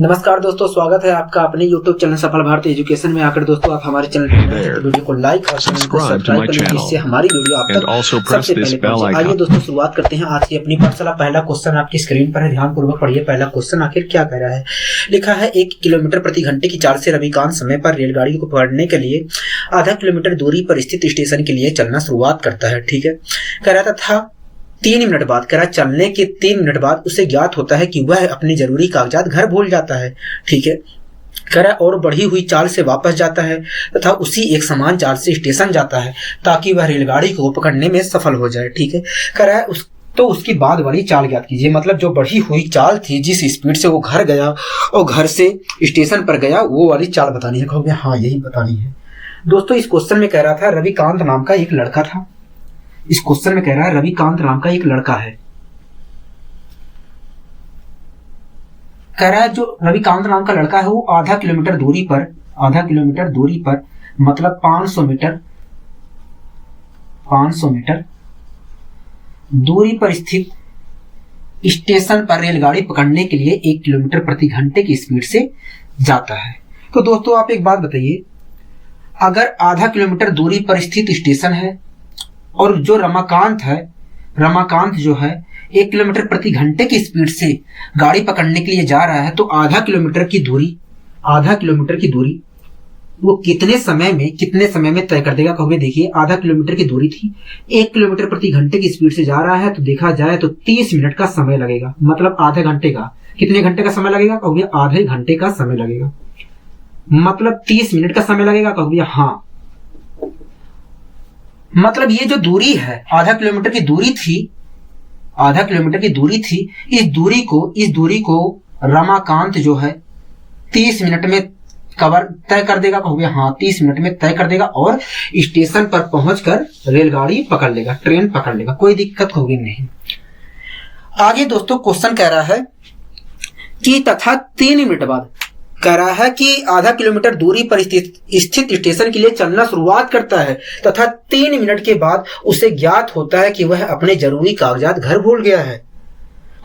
नमस्कार दोस्तों, स्वागत है आपका अपने YouTube चैनल सफल भारतीय एजुकेशन में आकर। दोस्तों आप हमारे चैनल पर वीडियो को लाइक और चैनल को सब्सक्राइब कर लीजिए, जिससे हमारी वीडियो आप तक सबसे पहले पहुंचे। आइए दोस्तों शुरुआत करते हैं आज की अपनी पाठशाला। पहला क्वेश्चन आपकी स्क्रीन पर है, ध्यान पूर्वक पढ़िए। पहला क्वेश्चन आखिर क्या कह रहा है। लिखा है 1 किलोमीटर प्रति घंटे की चाल से रविकांत समय पर रेलगाड़ी को पकड़ने के लिए आधा किलोमीटर दूरी पर स्थित स्टेशन के लिए चलना शुरुआत करता है। ठीक है, कह रहा था 3 मिनट बाद, कह रहा चलने के 3 मिनट बाद उसे ज्ञात होता है कि वह अपने जरूरी कागजात घर भूल जाता है। ठीक है, कह रहा और बढ़ी हुई चाल से वापस जाता है तथा उसी एक समान चाल से स्टेशन जाता है ताकि वह रेलगाड़ी को पकड़ने में सफल हो जाए। ठीक है, कह रहा है तो उसकी बाद वाली चाल ज्ञात कीजिए। मतलब जो बढ़ी हुई चाल थी, जिस स्पीड से वो घर गया और घर से स्टेशन पर गया, वो वाली चाल बतानी है। कहोगे हाँ यही बतानी है। दोस्तों इस क्वेश्चन में कह रहा था रविकांत नाम का एक लड़का था। इस क्वेश्चन में कह रहा है रविकांत नाम का एक लड़का है। कह रहा है जो रविकांत नाम का लड़का है वो आधा किलोमीटर दूरी पर मतलब 500 मीटर दूरी पर स्थित स्टेशन पर रेलगाड़ी पकड़ने के लिए 1 किलोमीटर प्रति घंटे की स्पीड से जाता है। तो दोस्तों आप एक बात बताइए, अगर आधा किलोमीटर दूरी पर स्थित स्टेशन है और जो रमाकांत जो है 1 किलोमीटर प्रति घंटे की स्पीड से गाड़ी पकड़ने के लिए जा रहा है, तो आधा किलोमीटर की दूरी वो कितने समय में तय कर देगा। कहोगे देखिए आधा किलोमीटर की दूरी थी, 1 किलोमीटर प्रति घंटे की स्पीड से जा रहा है, तो देखा जाए तो 30 मिनट का समय लगेगा। मतलब आधे घंटे का, कितने घंटे का समय लगेगा। कहोगे आधे घंटे का समय लगेगा, मतलब 30 मिनट का समय लगेगा। कहोगे हाँ, मतलब ये जो दूरी है आधा किलोमीटर की दूरी थी, इस दूरी को रमाकांत जो है 30 मिनट में तय कर देगा। कहोगे हाँ 30 मिनट में तय कर देगा और स्टेशन पर पहुंचकर रेलगाड़ी पकड़ लेगा, ट्रेन पकड़ लेगा, कोई दिक्कत होगी नहीं। आगे दोस्तों क्वेश्चन कह रहा है कि तथा 3 मिनट बाद, कह रहा है कि आधा किलोमीटर दूरी पर स्थित स्टेशन के लिए चलना शुरुआत करता है तथा 3 मिनट के बाद उसे ज्ञात होता है कि वह अपने जरूरी कागजात घर भूल गया है।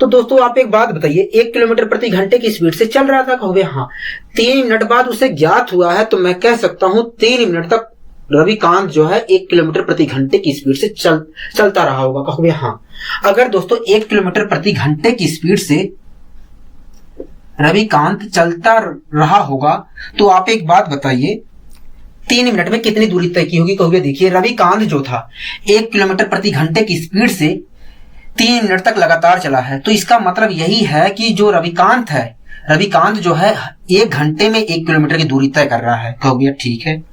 तो दोस्तों आप एक बात बताइए, 1 किलोमीटर प्रति घंटे की स्पीड से चल रहा था। कहोगे हाँ, 3 मिनट बाद उसे ज्ञात हुआ है, तो मैं कह सकता हूं 3 मिनट तक रविकांत जो है 1 किलोमीटर प्रति घंटे की स्पीड से चलता रहा होगा। कहोगे हाँ, अगर दोस्तों 1 किलोमीटर प्रति घंटे की स्पीड से रविकांत चलता रहा होगा, तो आप एक बात बताइए 3 मिनट में कितनी दूरी तय की होगी। कहोगे देखिए रविकांत जो था 1 किलोमीटर प्रति घंटे की स्पीड से 3 मिनट तक लगातार चला है, तो इसका मतलब यही है कि जो रविकांत जो है 1 घंटे में 1 किलोमीटर की दूरी तय कर रहा है। कहोगे ठीक है,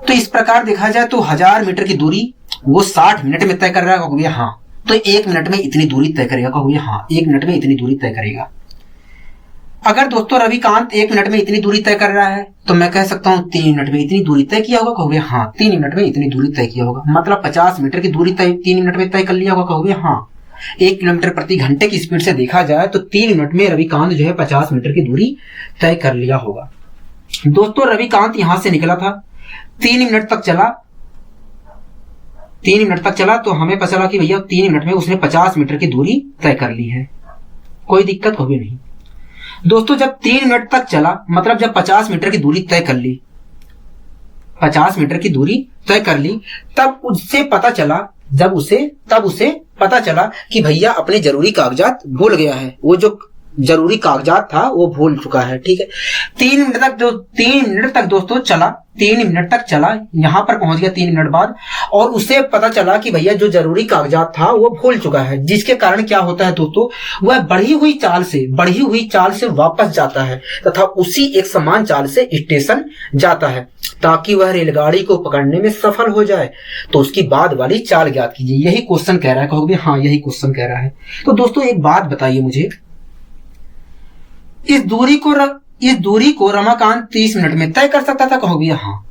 तो इस प्रकार देखा जाए तो 1000 मीटर की दूरी वो 60 मिनट में तय कर रहा है। कहोगे हाँ, तो 1 मिनट में इतनी दूरी तय करेगा। कहोगे हाँ, 1 मिनट में इतनी दूरी तय करेगा। अगर दोस्तों रविकांत 1 मिनट में इतनी दूरी तय कर रहा है, तो मैं कह सकता हूँ 3 मिनट में इतनी दूरी तय किया होगा। कहोगे हाँ, 3 मिनट में इतनी दूरी तय किया होगा, मतलब 50 मीटर की दूरी 3 मिनट में तय कर लिया होगा। कहोगे हाँ, 1 किलोमीटर प्रति घंटे की स्पीड से देखा जाए तो 3 मिनट में रविकांत जो है 50 मीटर की दूरी तय कर लिया होगा। दोस्तों रविकांत यहां से निकला था, 3 मिनट तक चला, तो हमें पता चला कि भैया 3 मिनट में उसने 50 मीटर की दूरी तय कर ली है, कोई दिक्कत होगी नहीं। दोस्तों जब 3 मिनट तक चला, मतलब जब 50 मीटर की दूरी तय कर ली, 50 मीटर की दूरी तय कर ली, तब उसे पता चला कि भैया अपने जरूरी कागजात भूल गया है। वो जो जरूरी कागजात था वो भूल चुका है। ठीक है, 3 मिनट तक दोस्तों चला, 3 मिनट तक चला, यहां पर पहुंच गया 3 मिनट बाद, और उसे पता चला कि भैया जो जरूरी कागजात था वो भूल चुका है, जिसके कारण क्या होता है दोस्तों, वह बढ़ी हुई चाल से वापस जाता है तथा उसी एक समान चाल से स्टेशन जाता है ताकि वह रेलगाड़ी को पकड़ने में सफल हो जाए। तो उसकी बाद वाली चाल ज्ञात कीजिए, यही क्वेश्चन कह रहा है। कहोगे हाँ यही क्वेश्चन कह रहा है। तो दोस्तों एक बात बताइए मुझे, इस दूरी को रमाकांत 30 मिनट में तय कर सकता था। कहोगे हाँ,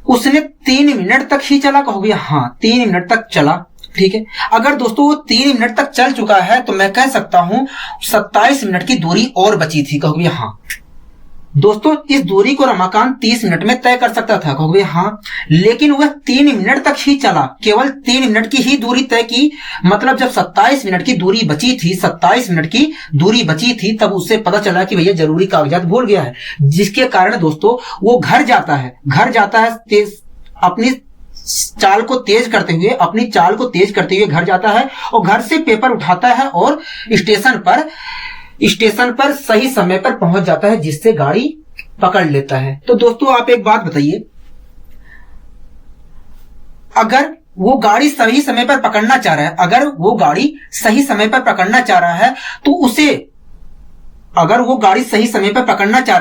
उसने 3 मिनट तक ही चला। कहोगे हाँ, 3 मिनट तक चला। ठीक है, अगर दोस्तों वो 3 मिनट तक चल चुका है, तो मैं कह सकता हूं 27 मिनट की दूरी और बची थी। कहोगे हाँ, दोस्तों इस दूरी को रमाकांत 30 मिनट में तय कर सकता था। कहोगे हाँ, लेकिन वह 3 मिनट तक ही चला, केवल 3 मिनट की ही दूरी तय की। मतलब जब 27 मिनट की दूरी बची थी, 27 मिनट की दूरी बची थी, तब उससे पता चला कि भैया जरूरी कागजात भूल गया है, जिसके कारण दोस्तों वो घर जाता है अपनी चाल को तेज करते हुए घर जाता है और घर से पेपर उठाता है और स्टेशन पर सही समय पर पहुंच जाता है, जिससे गाड़ी पकड़ लेता है। तो दोस्तों आप एक बात बताइए, अगर वो गाड़ी सही समय पर पकड़ना चाह रहा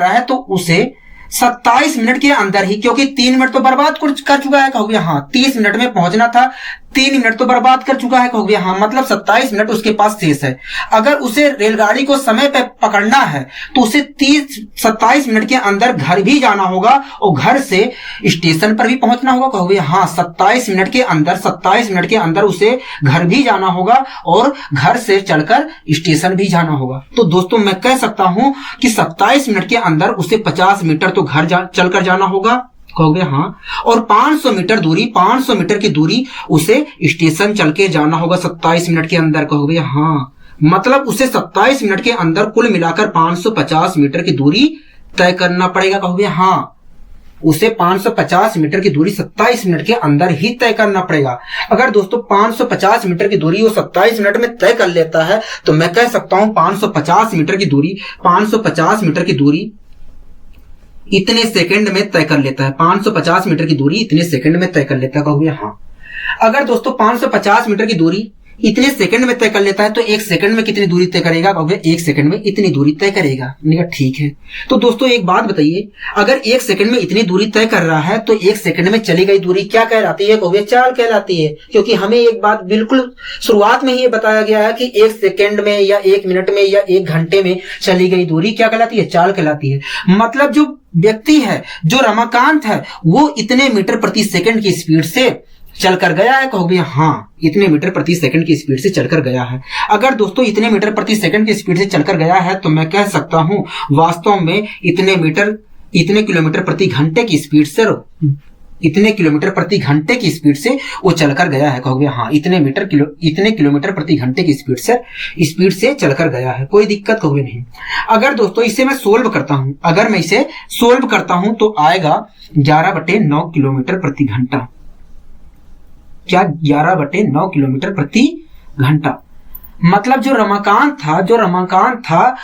है तो उसे 27 मिनट के अंदर ही, क्योंकि 3 मिनट तो बर्बाद कर चुका है। कहोगे हाँ, 30 मिनट में पहुंचना था, 3 मिनट तो बर्बाद कर चुका है। कहोगे हाँ, मतलब 27 मिनट उसके पास शेष है। अगर उसे रेलगाड़ी को समय पे पकड़ना है तो उसे 27 मिनट के अंदर घर भी जाना होगा और घर से स्टेशन पर भी पहुंचना होगा। कहोगे हाँ, 27 मिनट के अंदर उसे घर भी जाना होगा और घर से चलकर स्टेशन भी जाना होगा। तो दोस्तों मैं कह सकता हूं कि 27 मिनट के अंदर उसे 50 मीटर तो घर चलकर जाना होगा। कहोगे हाँ, और 500 मीटर की दूरी उसे स्टेशन चल के जाना होगा 27 मिनट के अंदर। कहोगे हाँ, मतलब उसे 27 मिनट के अंदर कुल मिलाकर 550 मीटर की दूरी तय करना पड़ेगा। कहोगे हाँ, उसे 550 मीटर की दूरी 27 मिनट के अंदर ही तय करना पड़ेगा। अगर दोस्तों 550 मीटर की दूरी वो 27 मिनट में तय कर लेता है तो मैं कह सकता हूं 550 मीटर की दूरी इतने सेकंड में तय कर लेता है। 550 मीटर की दूरी इतने सेकंड में तय कर लेता है। कहोगे हाँ, अगर दोस्तों 550 मीटर की दूरी इतने सेकंड में तय कर लेता है तो 1 सेकंड में कितनी दूरी तय करेगा? कहोगे 1 सेकंड में इतनी दूरी तय करेगा। मैंने कहा ठीक है। तो दोस्तों एक बात बताइए, अगर 1 सेकंड में इतनी दूरी तय कर रहा है तो 1 सेकंड में चली गई दूरी क्या कहलाती है? कहोगे चाल कहलाती है, क्योंकि हमें एक बात बिल्कुल शुरुआत में ही बताया गया है कि 1 सेकंड में या 1 मिनट में या 1 घंटे में चली गई दूरी क्या कहलाती है? चाल कहलाती है। मतलब जो व्यक्ति है, जो रमाकांत है, वो इतने मीटर प्रति सेकंड की स्पीड से चलकर गया है। कहोगे हाँ, इतने मीटर प्रति सेकंड की स्पीड से चलकर गया है। अगर दोस्तों इतने मीटर प्रति सेकंड की स्पीड से चलकर गया है तो मैं कह सकता हूं वास्तव में इतने किलोमीटर प्रति घंटे की स्पीड से वो चलकर गया है। कहोगे हाँ, इतने किलोमीटर प्रति घंटे की स्पीड से चलकर गया है। कोई दिक्कत कहोगे नहीं। अगर दोस्तों इसे मैं सोल्व करता हूं तो आएगा 11/9 किलोमीटर प्रति घंटा। क्या 11/9 किलोमीटर प्रति घंटा। मतलब जो रमाकांत था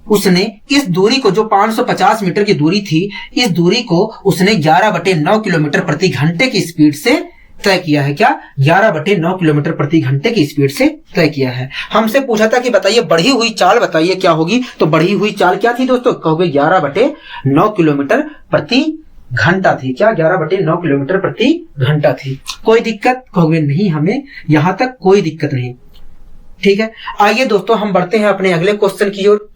उसने इस दूरी को, जो 550 मीटर की दूरी थी, इस दूरी को उसने 11/9 किलोमीटर प्रति घंटे की स्पीड से तय किया है। क्या 11/9 किलोमीटर प्रति घंटे की स्पीड से तय किया है। हमसे पूछा था कि बताइए बढ़ी हुई चाल बताइए क्या होगी, तो बढ़ी हुई चाल क्या थी दोस्तों? कहोगे 11/9 किलोमीटर प्रति घंटा थी। क्या 11/9 किलोमीटर प्रति घंटा थी। कोई दिक्कत? कहोगे नहीं, हमें यहां तक कोई दिक्कत नहीं। ठीक है, आइए दोस्तों हम बढ़ते हैं अपने अगले क्वेश्चन की ओर।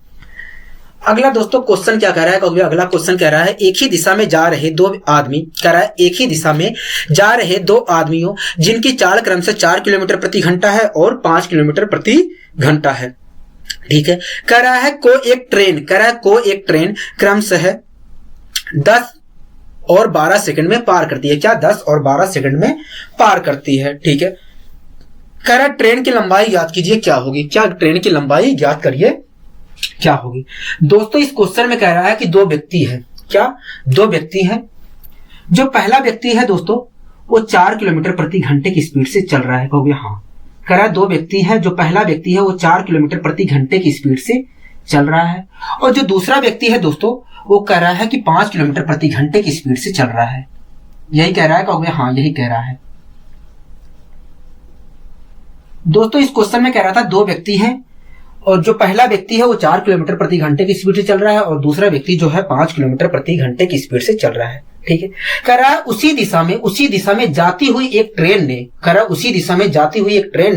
अगला दोस्तों क्वेश्चन क्या कह रहा है? कहोगे अगला क्वेश्चन कह रहा है एक ही दिशा में जा रहे दो आदमियों जिनकी चाल क्रम से 4 किलोमीटर प्रति घंटा है और 5 किलोमीटर प्रति घंटा है। ठीक है, कह रहा है को एक ट्रेन क्रमशः 10 और 12 सेकंड में पार करती है। क्या 10 और 12 सेकंड में पार करती है। ठीक है, कह रहा है ट्रेन की लंबाई ज्ञात कीजिए क्या होगी। क्या ट्रेन की लंबाई ज्ञात करिए क्या होगी। दोस्तों इस क्वेश्चन में कह रहा है कि 2 व्यक्ति है। क्या 2 व्यक्ति हैं। जो पहला व्यक्ति है दोस्तों वो 4 किलोमीटर प्रति घंटे की स्पीड से चल रहा है। कहोगे हाँ, कह रहा है 2 व्यक्ति है। जो पहला व्यक्ति है वो 4 किलोमीटर प्रति घंटे की स्पीड से चल रहा है और जो दूसरा व्यक्ति है दोस्तों वो कह रहा है कि 5 किलोमीटर प्रति घंटे की स्पीड से चल रहा है। यही कह रहा है। कहोगे हाँ, यही कह रहा है। दोस्तों इस क्वेश्चन में कह रहा था 2 व्यक्ति हैं और जो पहला व्यक्ति है वो 4 किलोमीटर प्रति घंटे की स्पीड से चल रहा है और दूसरा व्यक्ति जो है 5 किलोमीटर प्रति घंटे की स्पीड से चल रहा है। ठीक है, कह रहा है उसी दिशा में जाती हुई एक ट्रेन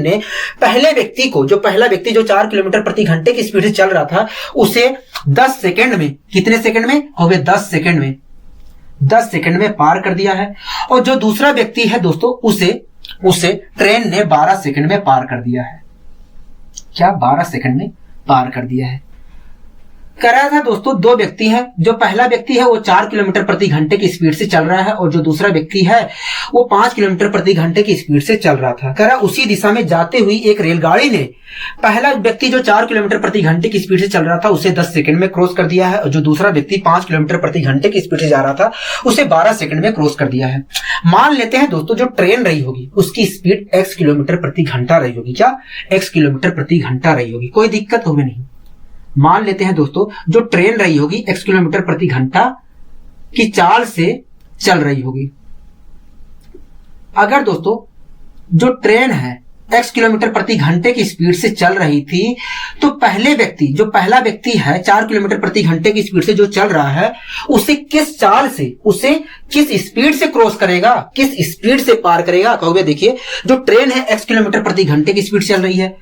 ने पहला व्यक्ति जो 4 किलोमीटर प्रति घंटे की स्पीड से चल रहा था उसे 10 सेकंड में, कितने सेकंड में? होगे 10 सेकंड में पार कर दिया है और जो दूसरा व्यक्ति है दोस्तों उसे ट्रेन ने 12 सेकंड में पार कर दिया है। क्या 12 सेकंड में पार कर दिया है। कह रहा था दोस्तों, दो व्यक्ति हैं, जो पहला व्यक्ति है वो 4 किलोमीटर प्रति घंटे की स्पीड से चल रहा है और जो दूसरा व्यक्ति है वो 5 किलोमीटर प्रति घंटे की स्पीड से चल रहा था। कह रहा उसी दिशा में जाते हुई एक रेलगाड़ी ने पहला व्यक्ति जो 4 किलोमीटर प्रति घंटे की स्पीड से चल रहा था उसे 10 सेकंड में क्रॉस कर दिया है और जो दूसरा व्यक्ति 5 किलोमीटर प्रति घंटे की स्पीड से जा रहा था उसे 12 सेकंड में क्रॉस कर दिया है। मान लेते हैं दोस्तों, जो ट्रेन रही होगी उसकी स्पीड x किलोमीटर प्रति घंटा रही होगी। क्या? x किलोमीटर प्रति घंटा रही होगी। कोई दिक्कत होगी नहीं। मान लेते हैं दोस्तों, जो ट्रेन रही होगी x किलोमीटर प्रति घंटा की चाल से चल रही होगी। अगर दोस्तों जो ट्रेन है x किलोमीटर प्रति घंटे की स्पीड से चल रही थी, तो पहले व्यक्ति, जो पहला व्यक्ति है 4 किलोमीटर प्रति घंटे की स्पीड से जो चल रहा है, उसे किस चाल से, उसे किस स्पीड से क्रॉस करेगा, किस स्पीड से पार करेगा? कहोगे देखिए, जो ट्रेन है x किलोमीटर प्रति घंटे की स्पीड चल रही है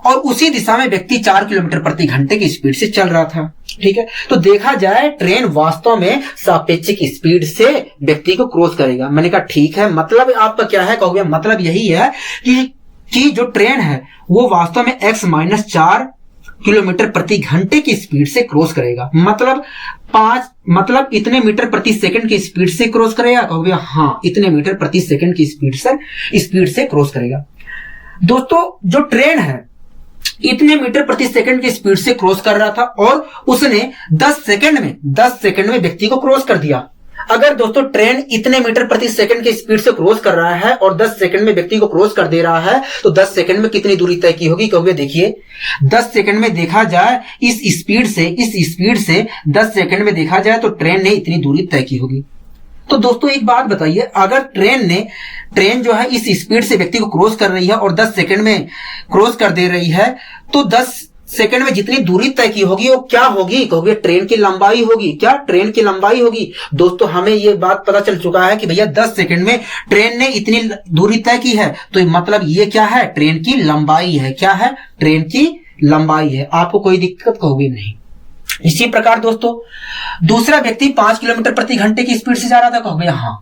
और उसी दिशा में व्यक्ति 4 किलोमीटर प्रति घंटे की स्पीड से चल रहा था। ठीक है, तो देखा जाए ट्रेन वास्तव में सापेक्षिक स्पीड से व्यक्ति को क्रॉस करेगा। मैंने कहा ठीक है, मतलब आपका क्या है? कहोगे मतलब यही है कि जो ट्रेन है वो वास्तव में x माइनस 4 किलोमीटर प्रति घंटे की स्पीड से क्रॉस करेगा। मतलब इतने मीटर प्रति सेकंड की स्पीड से क्रॉस करेगा। कहोगे हाँ, इतने मीटर प्रति सेकंड की स्पीड से क्रॉस करेगा। दोस्तों जो ट्रेन है इतने मीटर प्रति सेकंड की स्पीड से क्रॉस कर रहा था और उसने 10 सेकंड में व्यक्ति को क्रॉस कर दिया। अगर दोस्तों ट्रेन इतने मीटर प्रति सेकंड की स्पीड से क्रॉस कर रहा है और 10 सेकंड में व्यक्ति को क्रॉस कर दे रहा है, तो 10 सेकंड में कितनी दूरी तय की होगी? कहोगे देखिए, 10 सेकंड में देखा जाए इस स्पीड से 10 सेकंड में देखा जाए तो ट्रेन ने इतनी दूरी तय की होगी। तो दोस्तों एक बात बताइए, अगर ट्रेन जो है इस स्पीड से व्यक्ति को क्रॉस कर रही है और 10 सेकंड में क्रॉस कर दे रही है, तो 10 सेकंड में जितनी दूरी तय की होगी वो क्या होगी? कहोगे ट्रेन की लंबाई होगी। क्या? ट्रेन की लंबाई होगी। दोस्तों हमें ये बात पता चल चुका है कि भैया 10 सेकंड में ट्रेन ने इतनी दूरी तय की है, तो मतलब ये क्या है? ट्रेन की लंबाई है। क्या है? ट्रेन की लंबाई है। आपको कोई दिक्कत? कहोगे नहीं। इसी प्रकार दोस्तों दूसरा व्यक्ति 5 किलोमीटर प्रति घंटे की स्पीड से जा रहा था। कहोगे हाँ।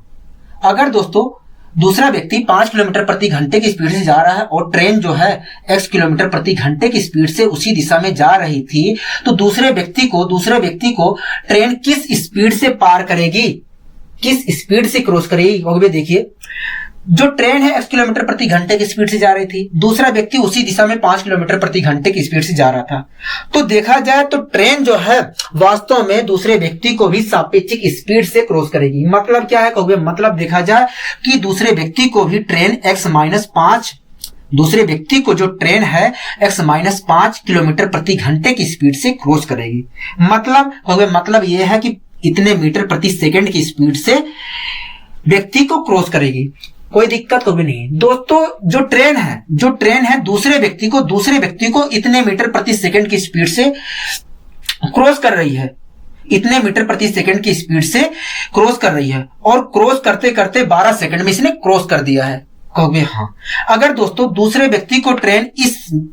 अगर दोस्तों दूसरा व्यक्ति 5 किलोमीटर प्रति घंटे की स्पीड से जा रहा है और ट्रेन जो है x किलोमीटर प्रति घंटे की स्पीड से उसी दिशा में जा रही थी, तो दूसरे व्यक्ति को ट्रेन किस स्पीड से पार करेगी, किस स्पीड से क्रॉस करेगी? कहोगे देखिए, जो ट्रेन है x किलोमीटर प्रति घंटे की स्पीड से जा रही थी, दूसरा व्यक्ति उसी दिशा में 5 किलोमीटर प्रति घंटे की स्पीड से जा रहा था, तो देखा जाए तो ट्रेन जो है वास्तव में दूसरे व्यक्ति को भी सापेक्षिक स्पीड से क्रॉस करेगी। मतलब क्या है? कहोगे मतलब देखा जाए कि दूसरे व्यक्ति को भी ट्रेन दूसरे व्यक्ति को जो ट्रेन है x-5 किलोमीटर प्रति घंटे की स्पीड से क्रॉस करेगी। मतलब यह है कि इतने मीटर प्रति सेकंड की स्पीड से व्यक्ति को क्रॉस करेगी। कोई दिक्कत कभी नहीं। दोस्तों जो ट्रेन है दूसरे व्यक्ति को इतने मीटर प्रति सेकंड की स्पीड से क्रॉस कर रही है, इतने मीटर प्रति सेकंड की स्पीड से क्रॉस कर रही है और क्रॉस करते करते 12 सेकंड में इसने क्रॉस कर दिया है। कहोगे हाँ। अगर दोस्तों दूसरे व्यक्ति को ट्रेन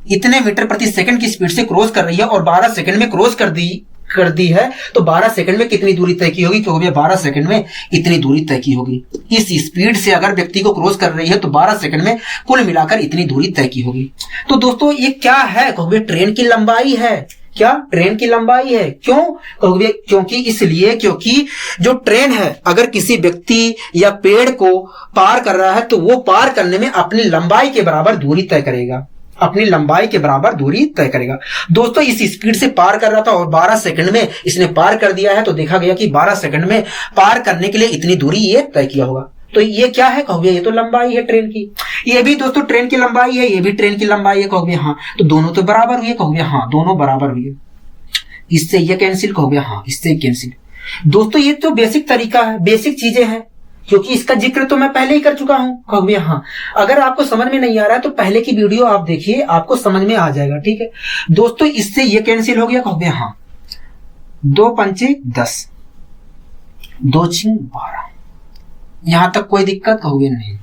इतने मीटर प्रति सेकंड की स्पीड से क्रॉस कर रही है और 12 सेकंड में क्रॉस कर दी है, तो 12 सेकंड में कितनी दूरी तय की होगी? कहोगे 12 सेकंड में इतनी दूरी तय की होगी। इस स्पीड से अगर व्यक्ति को क्रॉस कर रही है तो 12 सेकंड में कुल मिलाकर इतनी दूरी तय की होगी। तो दोस्तों ये क्या है? कहोगे ट्रेन की लंबाई है। क्या? ट्रेन की लंबाई है। क्यों? कहोगे क्योंकि जो ट्रेन है अगर किसी व्यक्ति या पेड़ को पार कर रहा है तो वो पार करने में अपनी लंबाई के बराबर दूरी तय करेगा, अपनी लंबाई के बराबर दूरी तय करेगा। दोस्तों इस स्पीड से पार कर रहा था और 12 सेकंड में इसने पार कर दिया है, तो देखा गया कि 12 सेकंड में पार करने के लिए इतनी दूरी ये तय किया होगा। तो ये क्या है? कहोगे ये तो लंबाई है ट्रेन की। ये भी दोस्तों ट्रेन की लंबाई है, ये भी ट्रेन की लंबाई है। कहोगे हाँ। तो दोनों तो बराबर हुए। कहोगे हाँ, दोनों बराबर हुए। इससे ये कैंसिल। कहोगे हाँ, इससे कैंसिल। दोस्तों ये तो बेसिक तरीका है, बेसिक चीजें हैं, क्योंकि इसका जिक्र तो मैं पहले ही कर चुका हूं। कहोगे हाँ। अगर आपको समझ में नहीं आ रहा है तो पहले की वीडियो आप देखिए, आपको समझ में आ जाएगा। ठीक है दोस्तों, इससे ये कैंसिल हो गया। कहोगे हाँ। 2 पंचे 10, 2 6 12, यहां तक कोई दिक्कत? कहोगे नहीं।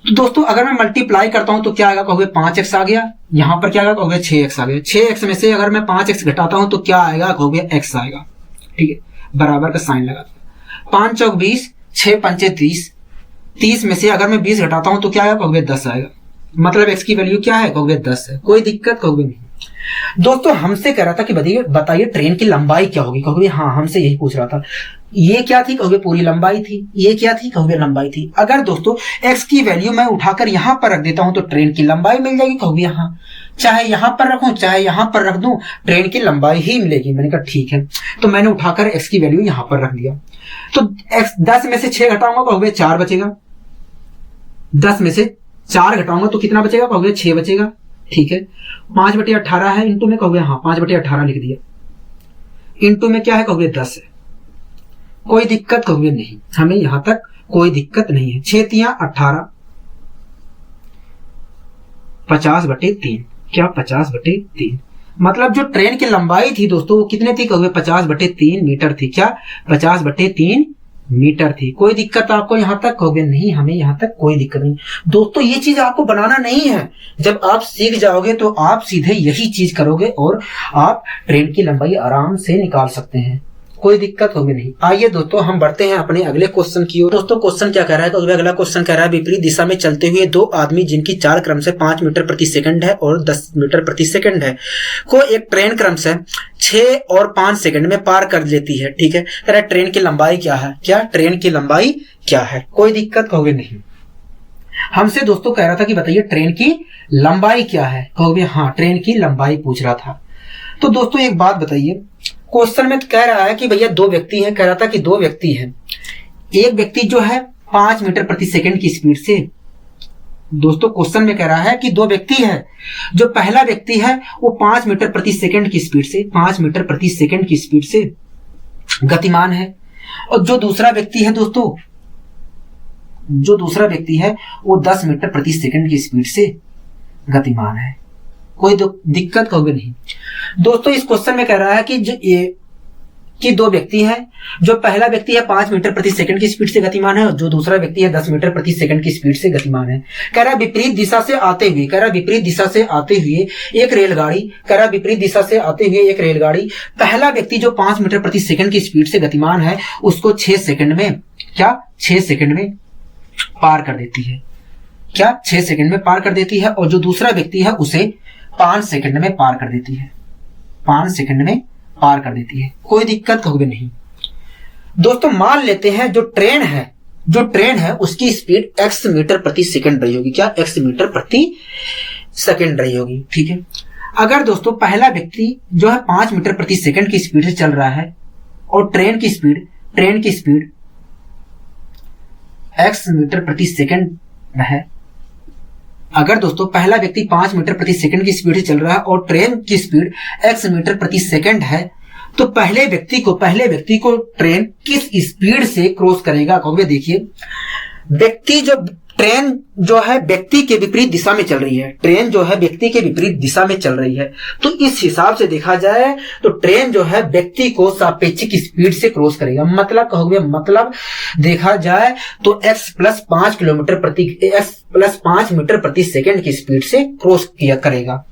तो दोस्तों अगर मैं मल्टीप्लाई करता हूं तो क्या आएगा? कहोगे 5x आ गया। यहां पर क्या आएगा? कहोगे 6x आ गया। 6x में से अगर मैं 5x घटाता हूं तो क्या आएगा? कहोगे x आएगा। ठीक है, बराबर का साइन लगा दिया। 5 चौक 20, 6 पंचे 30, 30 में से अगर मैं 20 घटाता हूं तो क्या आएगा? कहोगे 10 आएगा। मतलब x की वैल्यू क्या है? कहोगे 10 है। कोई दिक्कत? कहोगे नहीं। दोस्तों हमसे कह रहा था कि बताइए ट्रेन की लंबाई क्या होगी। कहोगे हाँ, हमसे यही पूछ रहा था। ये क्या थी? कहोगे पूरी लंबाई थी। ये क्या थी? कहोगे लंबाई थी। अगर दोस्तों x की वैल्यू मैं उठाकर यहां पर रख देता हूं तो ट्रेन की लंबाई मिल जाएगी। कहोगे हाँ, चाहे यहां पर रखूं चाहे यहां पर रख दूं, ट्रेन की लंबाई ही मिलेगी। मैंने कहा ठीक है, तो मैंने उठाकर x की वैल्यू यहां पर रख दिया। तो x 10 में से 6 घटाऊंगा, कहोगे 4 बचेगा। 10 में से 4 घटाऊंगा तो कितना बचेगा? कहोगे 6 बचेगा। ठीक है, 5/18 है इंटू में, कहोगे हाँ 5/18 लिख दिया। इंटू में क्या है? कहोगे 10 है। कोई दिक्कत? कहोगे नहीं, हमें यहां तक कोई दिक्कत नहीं है। 6 तियां 18, 50/3। क्या? 50/3। मतलब जो ट्रेन की लंबाई थी दोस्तों वो कितने थी? कहोगे 50/3 मीटर थी। क्या? 50/3 मीटर थी। कोई दिक्कत आपको यहां तक? कहोगे नहीं, हमें यहां तक कोई दिक्कत नहीं। दोस्तों ये चीज आपको बनाना नहीं है। जब आप सीख जाओगे तो आप सीधे यही चीज करोगे और आप ट्रेन की लंबाई आराम से निकाल सकते हैं, कोई दिक्कत होगी नहीं। आइए दोस्तों हम बढ़ते हैं अपने अगले क्वेश्चन की ओर। दोस्तों क्वेश्चन क्या कह रहा है? तो अगला क्वेश्चन कह रहा है विपरीत दिशा में चलते हुए दो आदमी जिनकी चाल क्रम से 5 मीटर प्रति सेकंड है और 10 मीटर प्रति सेकंड है को एक ट्रेन क्रम से 6 और 5 सेकंड में पार कर लेती है। ठीक है, कह रहा है ट्रेन की लंबाई क्या है? क्या? ट्रेन की लंबाई क्या है? कोई दिक्कत? कहोगे नहीं। हमसे दोस्तों कह रहा था कि बताइए ट्रेन की लंबाई क्या है। कहोगे हाँ, ट्रेन की लंबाई पूछ रहा था। तो दोस्तों एक बात बताइए, क्वेश्चन में कह रहा है कि भैया दो व्यक्ति हैं। कह रहा था कि दो व्यक्ति हैं। एक व्यक्ति जो है 5 मीटर प्रति सेकंड की स्पीड से, दोस्तों क्वेश्चन में कह रहा है कि दो व्यक्ति है। जो पहला व्यक्ति है वो 5 मीटर प्रति सेकंड की स्पीड से 5 मीटर प्रति सेकंड की स्पीड से गतिमान है, और जो दूसरा व्यक्ति है दोस्तों, जो दूसरा व्यक्ति है वो 10 मीटर प्रति सेकंड की स्पीड से गतिमान है। कोई दिक्कत? कहोगे नहीं। दोस्तों इस क्वेश्चन में कह रहा है कि दो व्यक्ति हैं। जो पहला व्यक्ति है 5 मीटर प्रति सेकंड की स्पीड से गतिमान है और जो दूसरा व्यक्ति है 10 मीटर प्रति सेकंड की स्पीड से गतिमान है। कह रहा है विपरीत दिशा से आते हुए, कह रहा है विपरीत दिशा से आते हुए एक रेलगाड़ी, कह रहा है विपरीत दिशा से आते हुए एक रेलगाड़ी, पहला व्यक्ति जो 5 मीटर प्रति सेकंड की स्पीड से गतिमान है उसको 6 सेकंड में, क्या 6 सेकंड में पार कर देती है। क्या? 6 सेकंड में पार कर देती है। और जो दूसरा व्यक्ति है उसे 5 सेकंड में पार कर देती है। 5 सेकंड में पार कर देती है। कोई दिक्कत? कहोगे नहीं। दोस्तों मान लेते हैं जो ट्रेन है उसकी स्पीड x मीटर प्रति सेकंड रही होगी। क्या? x मीटर प्रति सेकंड रही होगी। ठीक है, अगर दोस्तों पहला व्यक्ति जो है 5 मीटर प्रति सेकंड की स्पीड से चल रहा है और ट्रेन की स्पीड x मीटर प्रति सेकंड है, अगर दोस्तों पहला व्यक्ति 5 मीटर प्रति सेकंड की स्पीड से चल रहा है और ट्रेन की स्पीड x मीटर प्रति सेकंड है, तो पहले व्यक्ति को ट्रेन किस स्पीड से क्रॉस करेगा? कहोगे देखिए ट्रेन जो है व्यक्ति के विपरीत दिशा में चल रही है। ट्रेन जो है व्यक्ति के विपरीत दिशा में चल रही है, तो इस हिसाब से देखा जाए तो ट्रेन जो है व्यक्ति को सापेक्षिक स्पीड से क्रॉस करेगा। मतलब देखा जाए तो x प्लस 5 मीटर प्रति सेकंड की स्पीड से क्रॉस किया करेगा।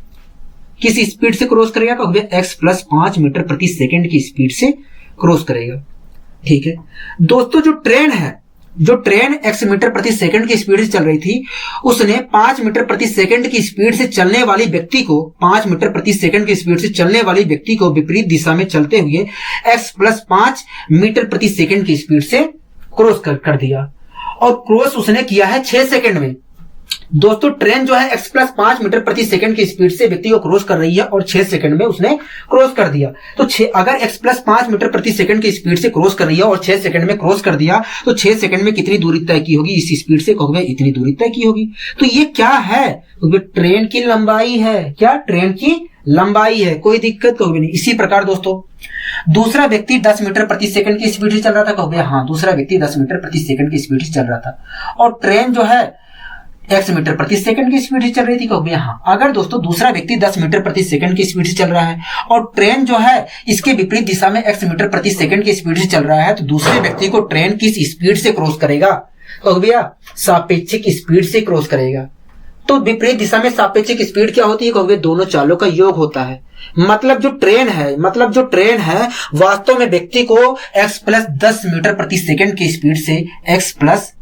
किस स्पीड से क्रॉस करेगा? कहोगे x प्लस 5 मीटर प्रति सेकंड की स्पीड से क्रॉस करेगा। ठीक है दोस्तों, जो ट्रेन x मीटर प्रति सेकंड की स्पीड से चल रही थी उसने 5 मीटर प्रति सेकंड की स्पीड से चलने वाली व्यक्ति को 5 मीटर प्रति सेकंड की स्पीड से चलने वाली व्यक्ति को विपरीत दिशा में चलते हुए x प्लस 5 मीटर प्रति सेकंड की स्पीड से क्रॉस कर दिया, और क्रॉस उसने किया है 6 सेकंड में। दोस्तों ट्रेन जो है x प्लस 5 मीटर प्रति सेकंड की स्पीड से व्यक्ति को क्रॉस कर रही है और 6 सेकंड में उसने क्रॉस कर दिया। तो अगर x प्लस 5 मीटर प्रति सेकंड की स्पीड से क्रॉस कर रही है और 6 सेकंड में क्रॉस कर दिया, तो 6 सेकंड में कितनी दूरी तय की होगी इस स्पीड से? कहोगे इतनी दूरी तय की होगी। तो ये क्या है? ट्रेन की लंबाई है। क्या? ट्रेन की लंबाई है। कोई दिक्कत? कहोगे नहीं। इसी प्रकार दोस्तों दूसरा व्यक्ति 10 मीटर प्रति सेकंड की स्पीड से चल रहा था। कहोगे हाँ, दूसरा व्यक्ति 10 मीटर प्रति सेकंड की स्पीड से चल रहा था और ट्रेन जो है x मीटर प्रति सेकंड की स्पीड से चल रही थी। कहोगे हाँ। अगर दोस्तों दूसरा व्यक्ति 10 मीटर प्रति सेकंड की स्पीड से चल रहा है और ट्रेन जो है इसके विपरीत दिशा में x मीटर प्रति सेकंड की स्पीड से चल रहा है, तो दूसरे व्यक्ति को ट्रेन किस स्पीड से क्रॉस करेगा? कहोगे सापेक्षिक स्पीड से क्रॉस करेगा। तो विपरीत दिशा में सापेक्षिक स्पीड क्या होती है? कहोगे दोनों चालों का योग होता है। मतलब जो ट्रेन है वास्तव में व्यक्ति को x प्लस 10 मीटर प्रति सेकंड की स्पीड से x प्लस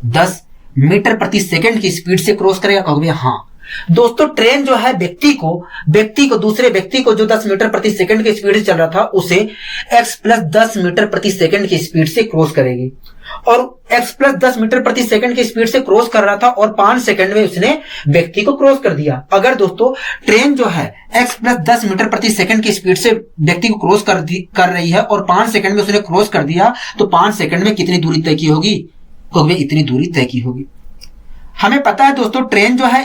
10 मीटर प्रति सेकंड की स्पीड से क्रॉस करेगा। कहोगे हाँ। दोस्तों ट्रेन जो है व्यक्ति को दूसरे व्यक्ति को जो 10 मीटर प्रति सेकंड की स्पीड से चल रहा था उसे x प्लस 10 मीटर प्रति सेकंड की स्पीड से क्रॉस करेगी, और x प्लस 10 मीटर प्रति सेकंड की स्पीड से क्रॉस कर रहा था और 5 सेकंड में उसने व्यक्ति को क्रॉस कर दिया। अगर दोस्तों ट्रेन जो है x प्लस 10 मीटर प्रति सेकंड की स्पीड से व्यक्ति को क्रॉस कर रही है और 5 सेकंड में उसने क्रॉस कर दिया, तो 5 सेकंड में कितनी दूरी तय की होगी? तो इतनी दूरी तय की होगी। हमें पता है दोस्तों ट्रेन जो है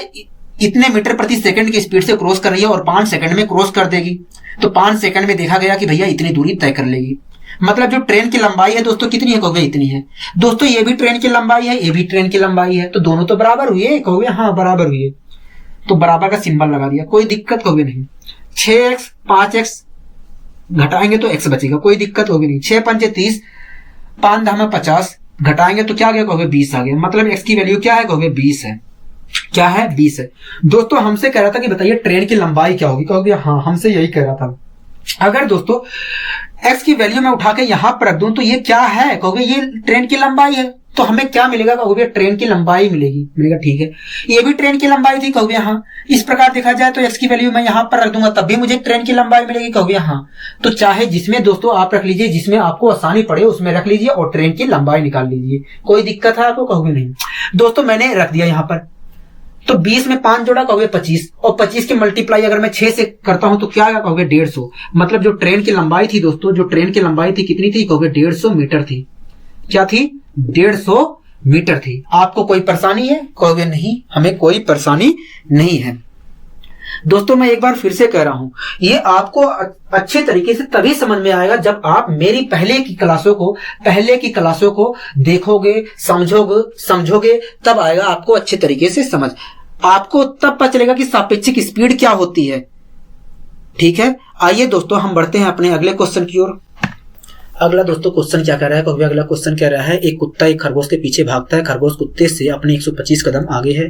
इतने मीटर प्रति सेकंड की स्पीड से क्रॉस कर रही है और 5 सेकंड में क्रॉस कर देगी, तो 5 सेकंड में देखा गया कि भैया इतनी दूरी तय कर लेगी। मतलब जो ट्रेन की लंबाई है दोस्तों कितनी है? कहोगे इतनी है। दोस्तों ये भी ट्रेन की लंबाई है, ये भी ट्रेन की लंबाई है, तो दोनों तो बराबर हुई है। कहोगे हाँ बराबर हुई है, तो बराबर का सिंबल लगा दिया, कोई दिक्कत कहोगे नहीं। 6x 5x घटाएंगे तो x बचेगा, कोई दिक्कत होगी नहीं। 6 पंचे 30, 5 धामा 50, घटाएंगे तो क्या आ गया? कहोगे 20 आ गया। मतलब x की वैल्यू क्या है? कहोगे 20 है। क्या है? 20 है। दोस्तों हमसे कह रहा था कि बताइए ट्रेन की लंबाई क्या होगी? कहोगे हाँ हमसे यही कह रहा था। अगर दोस्तों x की वैल्यू मैं उठा के यहां पर रख दूं तो ये क्या है? कहोगे ये ट्रेन की लंबाई है, तो हमें क्या मिलेगा? कहोगे ट्रेन की लंबाई मिलेगी। मिलेगा, ठीक है। ये भी ट्रेन की लंबाई थी, कहोगे हाँ। इस प्रकार देखा जाए तो x की वैल्यू मैं यहां पर रख दूंगा तब भी मुझे ट्रेन की लंबाई मिलेगी, कहोगे हाँ। तो चाहे जिसमें दोस्तों आप रख लीजिए, जिसमें आपको आसानी पड़े उसमें रख लीजिए और ट्रेन की लंबाई निकाल लीजिए, कोई दिक्कत है आपको? कहोगे नहीं। दोस्तों मैंने रख दिया यहां पर, तो 20 में 5 जोड़ा, कहोगे 25, और 25 की मल्टीप्लाई अगर मैं 6 से करता हूं तो क्या आएगा? कहोगे 150। मतलब जो ट्रेन की लंबाई थी दोस्तों, जो ट्रेन की लंबाई थी कितनी थी? कहोगे 150 मीटर थी। क्या थी? 150 मीटर थी। आपको कोई परेशानी है? कहोगे नहीं, हमें कोई परेशानी नहीं है। दोस्तों मैं एक बार फिर से कह रहा हूं, ये आपको अच्छे तरीके से तभी समझ में आएगा जब आप मेरी पहले की क्लासों को देखोगे, समझोगे, तब आएगा आपको अच्छे तरीके से समझ। आपको तब पता चलेगा कि सापेक्षिक स्पीड क्या होती है। ठीक है, आइए दोस्तों हम बढ़ते हैं अपने अगले क्वेश्चन की ओर। अगला दोस्तों क्वेश्चन क्या कह रहा है? कहोगे अगला क्वेश्चन कह रहा है एक कुत्ता एक खरगोश के पीछे भागता है, खरगोश कुत्ते से अपने 125 कदम आगे है।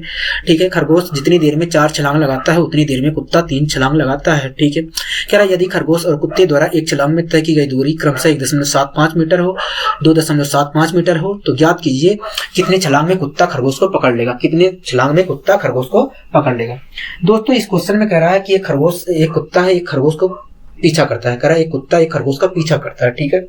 ठीक है, खरगोश जितनी देर में 4 छलांग लगाता है उतनी देर में कुत्ता 3 छलांग लगाता है। ठीक है, कह रहा है यदि खरगोश और कुत्ते द्वारा एक छलांग में तय की गई दूरी क्रमशः 1.75 मीटर हो, 2.75 मीटर हो, तो ज्ञात कीजिए कितने छलांग में कुत्ता खरगोश को पकड़ लेगा। कितने छलांग में कुत्ता खरगोश को पकड़ लेगा। दोस्तों इस क्वेश्चन में कह रहा है कि एक कुत्ता है एक खरगोश को पीछा करता है। कह रहा है एक कुत्ता एक खरगोश का पीछा करता है। ठीक है,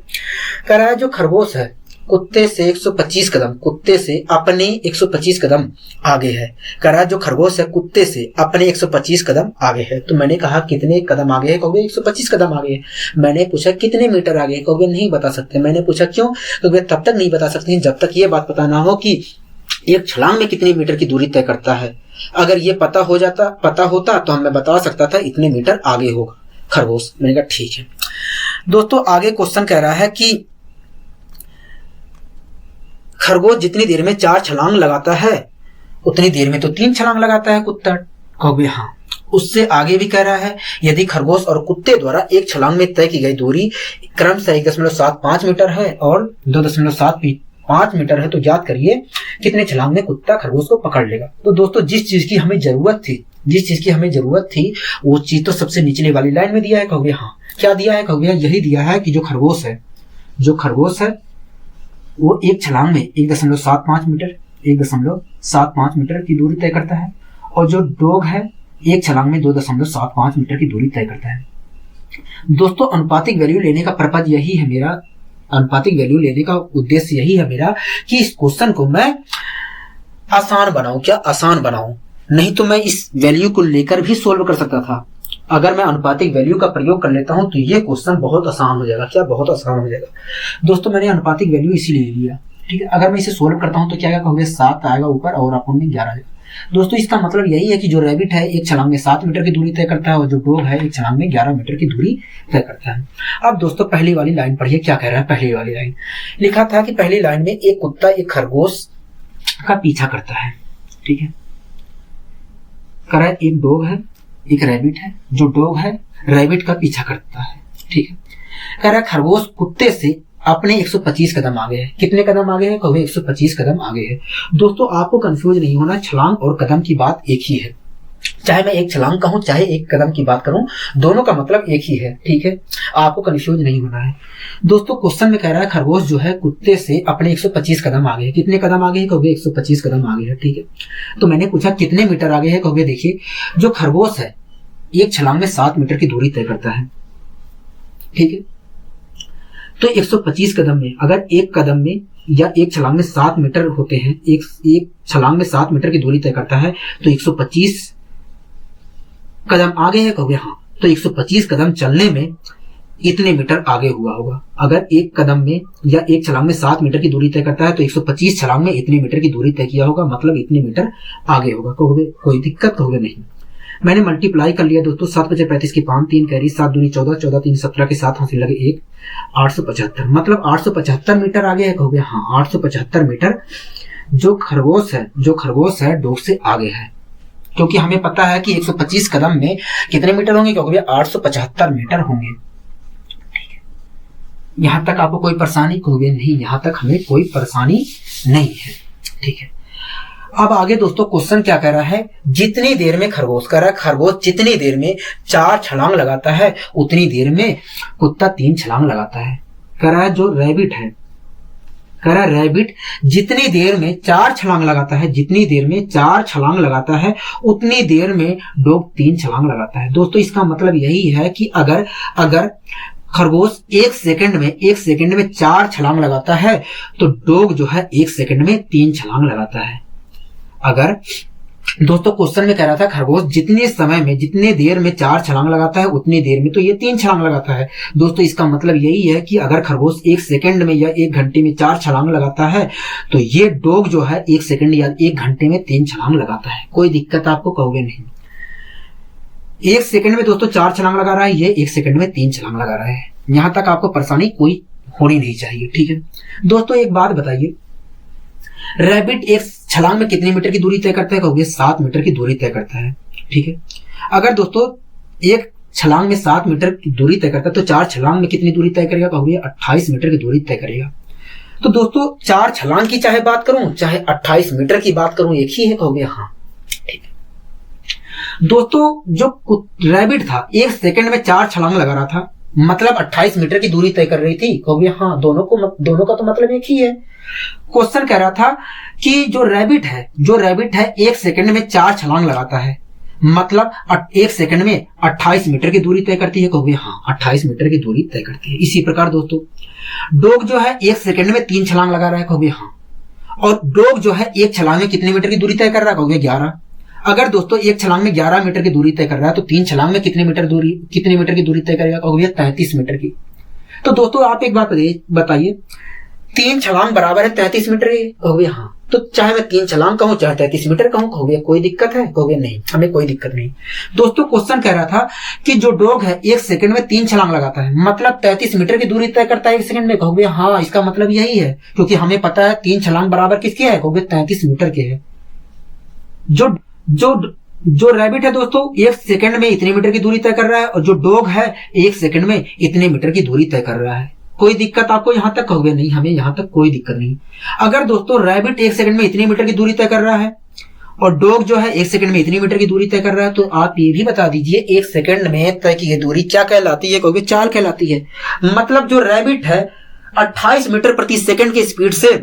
कह रहा है जो खरगोश है कुत्ते से 125 कदम, कुत्ते से अपने 125 कदम आगे है। कह रहा है जो खरगोश है कुत्ते से अपने 125 कदम आगे है। तो मैंने कहा कितने कदम आगे है? कहोगे 125 कदम आगे है। मैंने पूछा कितने मीटर आगे है? कहोगे नहीं बता सकते। मैंने पूछा क्यों? कहोगे तब तक नहीं बता सकते जब तक ये बात पता ना हो कि एक छलांग में कितने मीटर की दूरी तय करता है। अगर ये पता होता तो मैं बता सकता था इतने मीटर आगे होगा खरगोश। मैंने कहा ठीक है। दोस्तों आगे क्वेश्चन कह रहा है कि खरगोश जितनी देर में 4 छलांग लगाता है उतनी देर में तो 3 छलांग लगाता है कुत्ता। कहोगे हाँ। उससे आगे भी कह रहा है यदि खरगोश और कुत्ते द्वारा एक छलांग में तय की गई दूरी क्रमशः 1.75 मीटर है और 2.75 मीटर है, तो ज्ञात करिए कितने छलांग में कुत्ता खरगोश को पकड़ लेगा। तो दोस्तों जिस चीज की हमें जरूरत थी वो चीज तो सबसे निचले वाली लाइन में दिया है। कहोगे हाँ। क्या दिया है? कहोगे यही दिया है कि जो खरगोश है वो एक छलांग में 1.75 मीटर की दूरी तय करता है, और जो डॉग है एक छलांग में 2.75 मीटर की दूरी तय करता है। दोस्तों अनुपातिक वैल्यू लेने का पर्पज यही है मेरा, अनुपातिक वैल्यू लेने का उद्देश्य यही है मेरा कि इस क्वेश्चन को मैं आसान बनाऊं। नहीं तो मैं इस वैल्यू को लेकर भी सोल्व कर सकता था। अगर मैं अनुपातिक वैल्यू का प्रयोग कर लेता हूं तो ये क्वेश्चन बहुत आसान हो जाएगा। क्या? बहुत आसान हो जाएगा। दोस्तों मैंने अनुपातिक वैल्यू इसीलिए लिया। ठीक है, अगर मैं इसे सोल्व करता हूं तो क्या कहोगे 7 आएगा ऊपर और अपन में 11 आएगा। दोस्तों इसका मतलब यही है कि जो रैबिट है एक छलांग में 7 मीटर की दूरी तय करता है और जो डॉग है एक छलांग में 11 मीटर की दूरी तय करता है। अब दोस्तों पहली वाली लाइन पढ़िए क्या कह रहा है। पहली वाली लाइन लिखा था कि पहली लाइन में एक कुत्ता एक खरगोश का पीछा करता है। ठीक है, कह रहा है एक डॉग है एक रैबिट है, जो डॉग है रैबिट का पीछा करता है। ठीक है, कह रहा है खरगोश कुत्ते से अपने 125 कदम आगे है। कितने कदम आगे है? कहोगे 125 कदम आगे है। दोस्तों आपको कंफ्यूज नहीं होना, छलांग और कदम की बात एक ही है। चाहे मैं एक छलांग कहूं चाहे एक कदम की बात करूं, दोनों का मतलब एक ही है। ठीक है, आपको कंफ्यूज नहीं होना है। दोस्तों क्वेश्चन में कह रहा है खरगोश जो है कुत्ते से अपने 125 कदम आगे है। कितने कदम आगे है? कहोगे 125 कदम आगे है। ठीक है, तो मैंने पूछा कितने मीटर आगे है? कहोगे देखिए जो खरगोश है एक छलांग में 7 मीटर की दूरी तय करता है। ठीक है, तो 125 कदम में अगर एक कदम में या एक छलांग में 7 मीटर होते हैं, एक छलांग में 7 मीटर की दूरी तय करता है, तो 125 कदम आगे है। कहोगे हाँ, तो 125 कदम चलने में इतने मीटर आगे हुआ होगा। अगर एक कदम में या एक छलांग में 7 मीटर की दूरी तय करता है तो 125 छलांग में इतने मीटर की दूरी तय किया होगा, मतलब इतने मीटर आगे होगा। कहोगे कोई दिक्कत? कहोगे नहीं। मैंने मल्टीप्लाई कर लिया दोस्तों, 7 5 35 की 5 3 कैरी 7 दूनी 14 14 3 17 के 7 हासिल लगे 1 875, मतलब 875 मीटर आगे है। कहोगे हाँ, 875 मीटर जो खरगोश है डॉग से आगे है, क्योंकि हमें पता है कि 125 कदम में कितने मीटर होंगे? क्योंकि 875 मीटर होंगे। ठीक है, यहां तक आपको कोई परेशानी? कहोगे नहीं, यहां तक हमें कोई परेशानी नहीं है। ठीक है, अब आगे दोस्तों क्वेश्चन क्या कह रहा है? जितनी देर में खरगोश कह रहा है, खरगोश जितनी देर में 4 छलांग लगाता है उतनी देर में कुत्ता 3 छलांग लगाता है। कह रहा है जो रैबिट है, कह रहा है रैबिट जितनी देर में 4 छलांग लगाता है, जितनी देर में 4 छलांग लगाता है उतनी देर में डॉग 3 छलांग लगाता है। दोस्तों इसका मतलब यही है कि अगर खरगोश एक सेकंड में 4 छलांग लगाता है तो डॉग जो है 1 सेकंड में 3 छलांग लगाता है। अगर दोस्तों क्वेश्चन में कह रहा था खरगोश जितने देर में 4 छलांग लगाता है उतनी देर में तो ये 3 छलांग लगाता है। दोस्तों इसका मतलब यही है कि अगर खरगोश 1 सेकंड में या 1 घंटे में 4 छलांग लगाता है तो ये डॉग जो है 1 सेकंड या 1 घंटे में 3 छलांग लगाता है। कोई दिक्कत आपको? कहोगे नहीं। 1 सेकंड में दोस्तों 4 छलांग लगा रहा है, ये 1 सेकंड में 3 छलांग लगा रहा है। यहां तक आपको परेशानी कोई होनी नहीं चाहिए। ठीक है दोस्तों, एक बात बताइए, रैबिट एक छलांग में कितने मीटर की दूरी तय करता है? कहोगे 7 मीटर की दूरी तय करता है। ठीक है, अगर दोस्तों एक छलांग में 7 मीटर की दूरी तय करता है तो 4 छलांग में कितनी दूरी तय करेगा? कहोगे 28 मीटर की दूरी तय करेगा। तो दोस्तों 4 छलांग की चाहे बात करूं चाहे 28 मीटर की बात करूं एक ही है। कहोगे हाँ, ठीक है। दोस्तों जो रैबिट था 1 सेकंड में 4 छलांग लगा रहा था, मतलब 28 मीटर की दूरी तय कर रही थी। कहोगे हाँ, दोनों का तो मतलब एक ही है। क्वेश्चन कह रहा था कि जो रैबिट है 1 सेकंड में 4 छलांग लगाता है, मतलब 1 सेकंड में 28 मीटर की दूरी तय करती है। कहोगे हाँ, 28 मीटर की दूरी तय करती है। इसी प्रकार दोस्तों डॉग जो है 1 सेकंड में 3 छलांग लगा रहा है। कहोगे हाँ, और डॉग जो है 1 छलांग में कितने मीटर की दूरी तय कर रहा है? कहोगे 11। अगर दोस्तों 1 छलांग में 11 मीटर की दूरी तय कर रहा है तो 3 छलांग में कितने मीटर की दूरी तय करेगा? कहोगे 33 मीटर की। तो दोस्तों आप एक बात बताइए, 3 छलांग बराबर है 33 मीटर की। कहोगे हाँ, तो चाहे मैं 3 छलांग कहूं चाहे 33 मीटर कहूं, कहोगे कोई दिक्कत है? कहोगे नहीं, हमें कोई दिक्कत नहीं। दोस्तों क्वेश्चन कह रहा था कि जो डॉग है 1 सेकंड में 3 छलांग लगाता है, मतलब 33 मीटर की दूरी तय करता है 1 सेकंड में। कहोगे हाँ, इसका मतलब यही है, क्योंकि हमें पता है 3 छलांग बराबर किसके है? कहोगे 33 मीटर के है। जो रैबिट है दोस्तों 1 सेकंड में इतने मीटर की दूरी तय कर रहा है, और जो डॉग है 1 सेकंड में इतने मीटर की दूरी तय कर रहा है। कोई दिक्कत आपको यहां तक? कहोगे नहीं, हमें यहां तक कोई दिक्कत नहीं। अगर दोस्तों रैबिट 1 सेकंड में इतनी मीटर की दूरी तय कर रहा है और डॉग जो है 1 सेकंड में इतनी मीटर की दूरी तय कर रहा है, तो आप ये भी बता दीजिए 1 सेकंड में तय की दूरी क्या कहलाती है? कहोगे चाल कहलाती है। मतलब जो रैबिट है 28 मीटर प्रति सेकंड की स्पीड से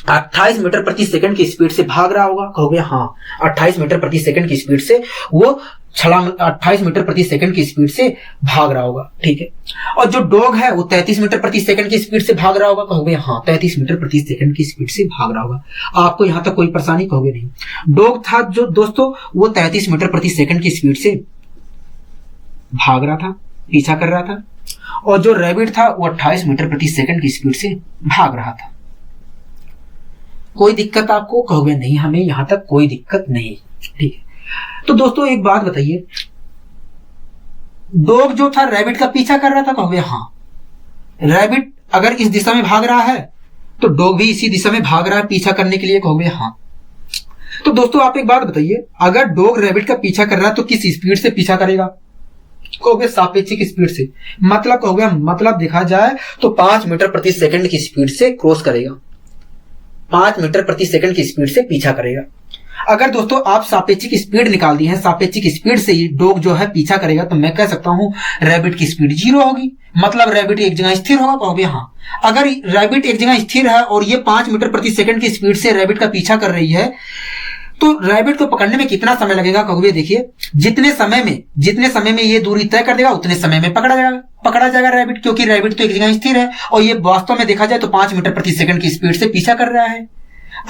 28 मीटर प्रति सेकंड की स्पीड से भाग रहा होगा। कहोगे हाँ, 28 मीटर प्रति सेकंड की स्पीड से वो छलांग 28 मीटर प्रति सेकंड की स्पीड से भाग रहा होगा। ठीक है, और जो डॉग है वो 33 मीटर प्रति सेकंड की स्पीड से भाग रहा होगा। कहोगे हाँ, 33 मीटर प्रति सेकंड की स्पीड से भाग रहा होगा। आपको यहां तक कोई परेशानी? कहोगे नहीं। डॉग था जो दोस्तों वो 33 मीटर प्रति सेकंड की स्पीड से भाग रहा था, पीछा कर रहा था, और जो रैबिट था वो 28 मीटर प्रति सेकंड की स्पीड से भाग रहा था। कोई दिक्कत आपको? कहोगे नहीं, हमें यहां तक कोई दिक्कत नहीं। ठीक है, तो दोस्तों एक बात बताइए, डॉग जो था रैबिट का पीछा कर रहा था। कहोगे हाँ, रैबिट अगर इस दिशा में भाग रहा है तो डॉग भी इसी दिशा में भाग रहा है पीछा करने के लिए। कहोगे हाँ। तो दोस्तों आप एक बात बताइए, अगर डॉग रैबिट का पीछा कर रहा है तो किस स्पीड से पीछा करेगा? कहोगे सापेक्षिक स्पीड से। मतलब कहोगे, मतलब देखा जाए तो 5 मीटर प्रति सेकंड की स्पीड से क्रॉस करेगा, 5 मीटर प्रति सेकंड की स्पीड से पीछा करेगा। अगर दोस्तों आप सापेक्षिक स्पीड निकाल दी है, सापेक्षिक स्पीड से ही डॉग जो है पीछा करेगा, तो मैं कह सकता हूं रैबिट की स्पीड 0 होगी, मतलब रैबिट एक जगह स्थिर होगा। कहोगे हाँ। अगर रैबिट एक जगह स्थिर है और ये 5 मीटर प्रति सेकंड की स्पीड से रैबिट का पीछा कर रही है, तो रैबिट को पकड़ने में कितना समय लगेगा? कहोगे देखिए, जितने समय में ये दूरी तय कर देगा उतने समय में पकड़ा जाएगा रैबिट, क्योंकि रैबिट तो एक जगह स्थिर है और ये वास्तव में देखा जाए तो 5 मीटर प्रति सेकंड की स्पीड से पीछा कर रहा है।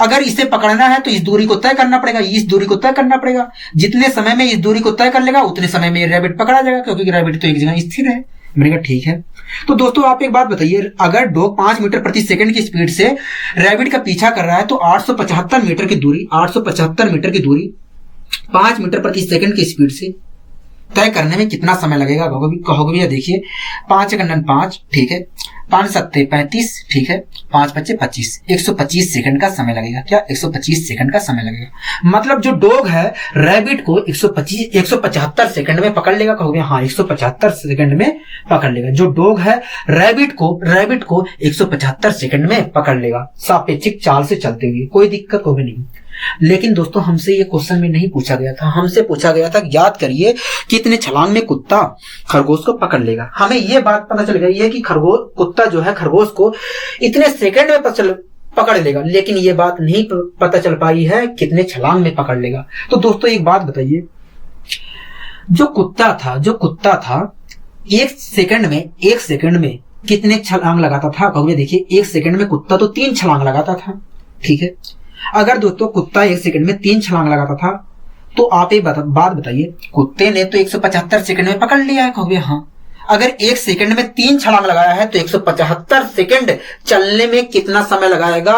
अगर इसे पकड़ना है तो इस दूरी को तय करना पड़ेगा, जितने समय में इस दूरी को तय कर लेगा उतने समय में रैबिट पकड़ा जाएगा, क्योंकि रैबिट तो एक जगह स्थिर है। मैंने कहा ठीक है। तो दोस्तों आप एक बात बताइए, अगर डॉग 5 मीटर प्रति सेकंड की स्पीड से रैबिट का पीछा कर रहा है तो 875 मीटर की दूरी 5 मीटर प्रति सेकंड की स्पीड से तय करने में कितना समय लगेगा? कहोगे भैया देखिए, 5 × 9 5, ठीक है, 5 × 7 35, ठीक है, 5 × 5 25, 125 सेकंड का समय लगेगा। क्या? 125 सेकंड का समय लगेगा। मतलब जो डॉग है रैबिट को 175 सेकंड में पकड़ लेगा। कहोगे हाँ, 175 सेकंड में पकड़ लेगा। जो डॉग है रैबिट को 175 सेकंड में पकड़ लेगा, सापेक्षिक चाल से चलते हुए, कोई दिक्कत होगी नहीं। लेकिन दोस्तों हमसे ये क्वेश्चन में नहीं पूछा गया था, हमसे पूछा गया था याद करिए कितने छलांग में कुत्ता खरगोश को पकड़ लेगा। हमें ये बात पता चल गई है कि कुत्ता जो है खरगोश को इतने सेकंड में पकड़ लेगा, लेकिन ये बात नहीं पता चल पाई है कितने छलांग में पकड़ लेगा। तो दोस्तों एक बात बताइए, जो कुत्ता था 1 सेकंड में कितने छलांग लगाता था? कहोगे देखिए, 1 सेकंड में कुत्ता तो 3 छलांग लगाता था, ठीक है। अगर दोस्तों कुत्ता 1 सेकंड में 3 छलांग लगाता था, तो आप एक बात बताइए, कुत्ते ने तो 175 सेकंड में पकड़ लिया है। कहोगे हाँ। अगर 1 सेकंड में 3 छलांग लगाया है तो 175 सेकंड चलने में कितना समय लगाएगा?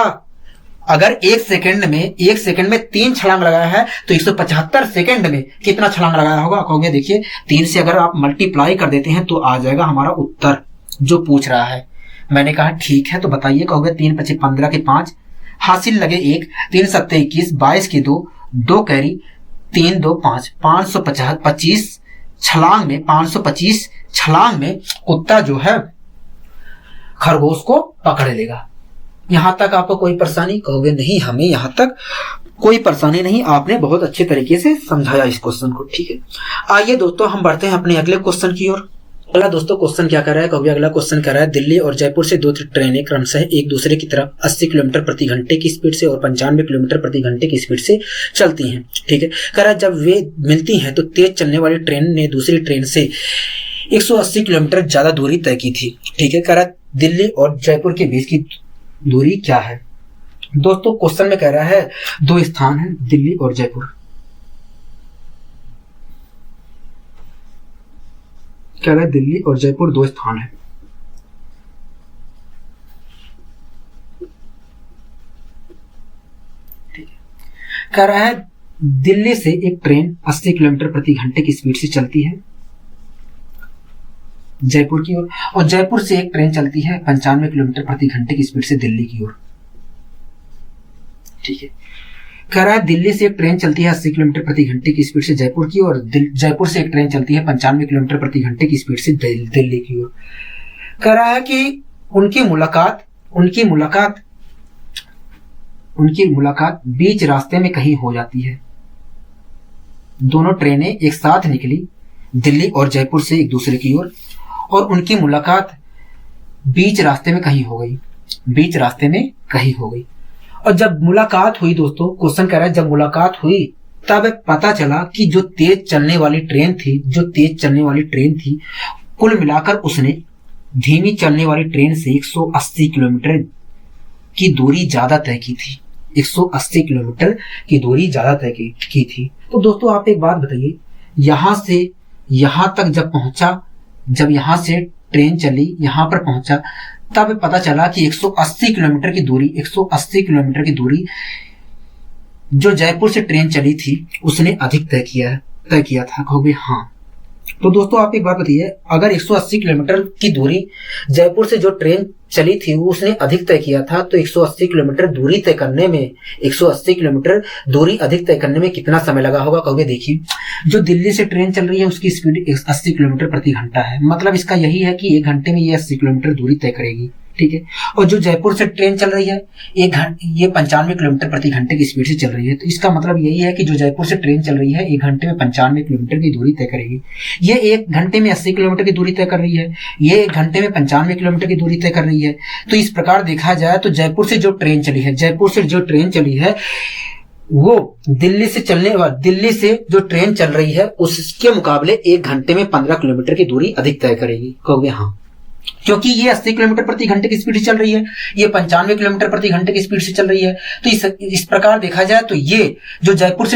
अगर 1 सेकंड में 3 छलांग लगाया है तो 175 सेकंड में कितना छलांग लगाया होगा? कहोगे देखिए, 3 से अगर आप मल्टीप्लाई कर देते हैं तो आ जाएगा हमारा उत्तर जो पूछ रहा है। मैंने कहा ठीक है, तो बताइए। कहोगे 3 × 25 15 के 5, हासिल लगे 1, 3 × 7 21, 22 की 2 कैरी, 3 2 5, 525 छलांग में कुत्ता जो है खरगोश को पकड़ लेगा। यहां तक आपको कोई परेशानी? कहोगे नहीं, हमें यहां तक कोई परेशानी नहीं, आपने बहुत अच्छे तरीके से समझाया इस क्वेश्चन को, ठीक है। आइए दोस्तों हम बढ़ते हैं अपने अगले क्वेश्चन की ओर। अगला दोस्तों क्वेश्चन क्या कर रहा है? कहोगे अगला क्वेश्चन कर रहा है, दिल्ली और जयपुर से 2 ट्रेनें क्रमशः एक दूसरे की तरफ 80 किलोमीटर प्रति घंटे की स्पीड से और 95 किलोमीटर प्रति घंटे की स्पीड से चलती हैं, ठीक है। कह रहा है जब वे मिलती हैं तो तेज चलने वाली ट्रेन ने दूसरी ट्रेन से 180 किलोमीटर ज्यादा दूरी तय की थी, ठीक है। कह रहा है दिल्ली और जयपुर के बीच की दूरी क्या है? दोस्तों क्वेश्चन में कह रहा है 2 स्थान है, दिल्ली और जयपुर। कह रहा है दिल्ली और जयपुर 2 स्थान है, ठीक है। कह रहा है दिल्ली से एक ट्रेन 80 किलोमीटर प्रति घंटे की स्पीड से चलती है जयपुर की ओर, और जयपुर से एक ट्रेन चलती है 95 किलोमीटर प्रति घंटे की स्पीड से दिल्ली की ओर, ठीक है। कह रहा है दिल्ली से एक ट्रेन चलती है 80 किलोमीटर प्रति घंटे की स्पीड से जयपुर की ओर, जयपुर से एक ट्रेन चलती है 95 किलोमीटर प्रति घंटे की स्पीड से दिल्ली की ओर। कह रहा है कि उनकी मुलाकात बीच रास्ते में कहीं हो जाती है। दोनों ट्रेनें एक साथ निकली दिल्ली और जयपुर से एक दूसरे की ओर, और उनकी मुलाकात बीच रास्ते में कहीं हो गई। और जब मुलाकात हुई दोस्तों, क्वेश्चन कह रहा है जब मुलाकात हुई तब पता चला कि जो तेज चलने वाली ट्रेन थी कुल मिलाकर उसने धीमी चलने वाली ट्रेन से 180 किलोमीटर की दूरी ज्यादा तय की थी। 180 किलोमीटर की दूरी ज्यादा तय की थी। तो दोस्तों आप एक बात बताइए, यहां से यहां तक जब यहां से ट्रेन चली, यहां पर पहुंचा, तब पता चला कि 180 किलोमीटर की दूरी जो जयपुर से ट्रेन चली थी उसने अधिक तय किया था। कहोगे हाँ। तो दोस्तों आप एक बात बताइए, अगर 180 किलोमीटर की दूरी जयपुर से जो ट्रेन चली थी वो उसने अधिक तय किया था, तो 180 किलोमीटर दूरी तय करने में 180 किलोमीटर दूरी अधिक तय करने में कितना समय लगा होगा? कहोगे देखिए, जो दिल्ली से ट्रेन चल रही है उसकी स्पीड 80 किलोमीटर प्रति घंटा है, मतलब इसका यही है कि 1 घंटे में ये 80 किलोमीटर दूरी तय करेगी, ठीक है। और जो जयपुर से ट्रेन चल रही है ये 95 किलोमीटर प्रति घंटे की स्पीड से चल रही है। तो इसका मतलब यही है कि जो जयपुर से ट्रेन चल रही है 1 घंटे में 95 किलोमीटर की दूरी तय करेगी। ये 1 घंटे में 80 किलोमीटर की दूरी तय कर रही है, ये 1 घंटे में 95 किलोमीटर की दूरी तय कर रही है। तो इस प्रकार देखा जाए तो जयपुर से जो ट्रेन चली है वो दिल्ली से जो ट्रेन चल रही है उसके मुकाबले 1 घंटे में 15 किलोमीटर की दूरी अधिक तय करेगी। कहोगे हाँ, क्योंकि ये 80 किलोमीटर प्रति घंटे की स्पीड से चल रही है, ये 95 किलोमीटर प्रति घंटे की स्पीड से चल रही है। तो इस प्रकार देखा जाए तो ये जो जयपुर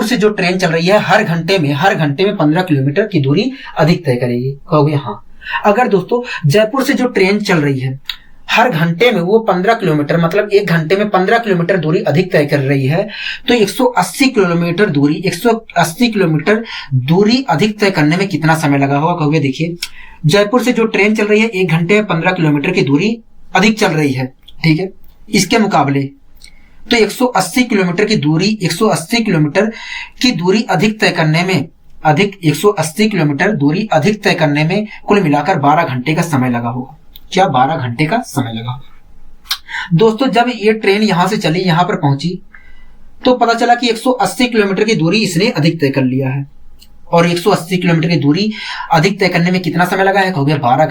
से जो ट्रेन चल रही है हर घंटे में 15 किलोमीटर की दूरी अधिक तय करेगी। कहोगे हाँ। अगर दोस्तों जयपुर से जो ट्रेन चल रही है हर घंटे में वो 15 किलोमीटर मतलब 1 घंटे में 15 किलोमीटर दूरी अधिक तय कर रही है, तो 180 किलोमीटर दूरी अधिक तय करने में कितना समय लगा होगा। कहोगे देखिए जयपुर से जो ट्रेन चल रही है 1 घंटे में 15 किलोमीटर की दूरी अधिक चल रही है, ठीक है। इसके मुकाबले तो 180 किलोमीटर की दूरी अधिक तय करने में 180 किलोमीटर दूरी अधिक तय करने में कुल मिलाकर 12 घंटे का समय लगा होगा। क्या 12 घंटे का समय लगा। दोस्तों जब ये ट्रेन यहां से चली, यहां पर पहुंची, तो पता चला कि 180 किलोमीटर की दूरी इसने अधिक तय कर लिया है। और 180 किलोमीटर की दूरी अधिक तय करने में कितना समय लगा है। कहोगे 12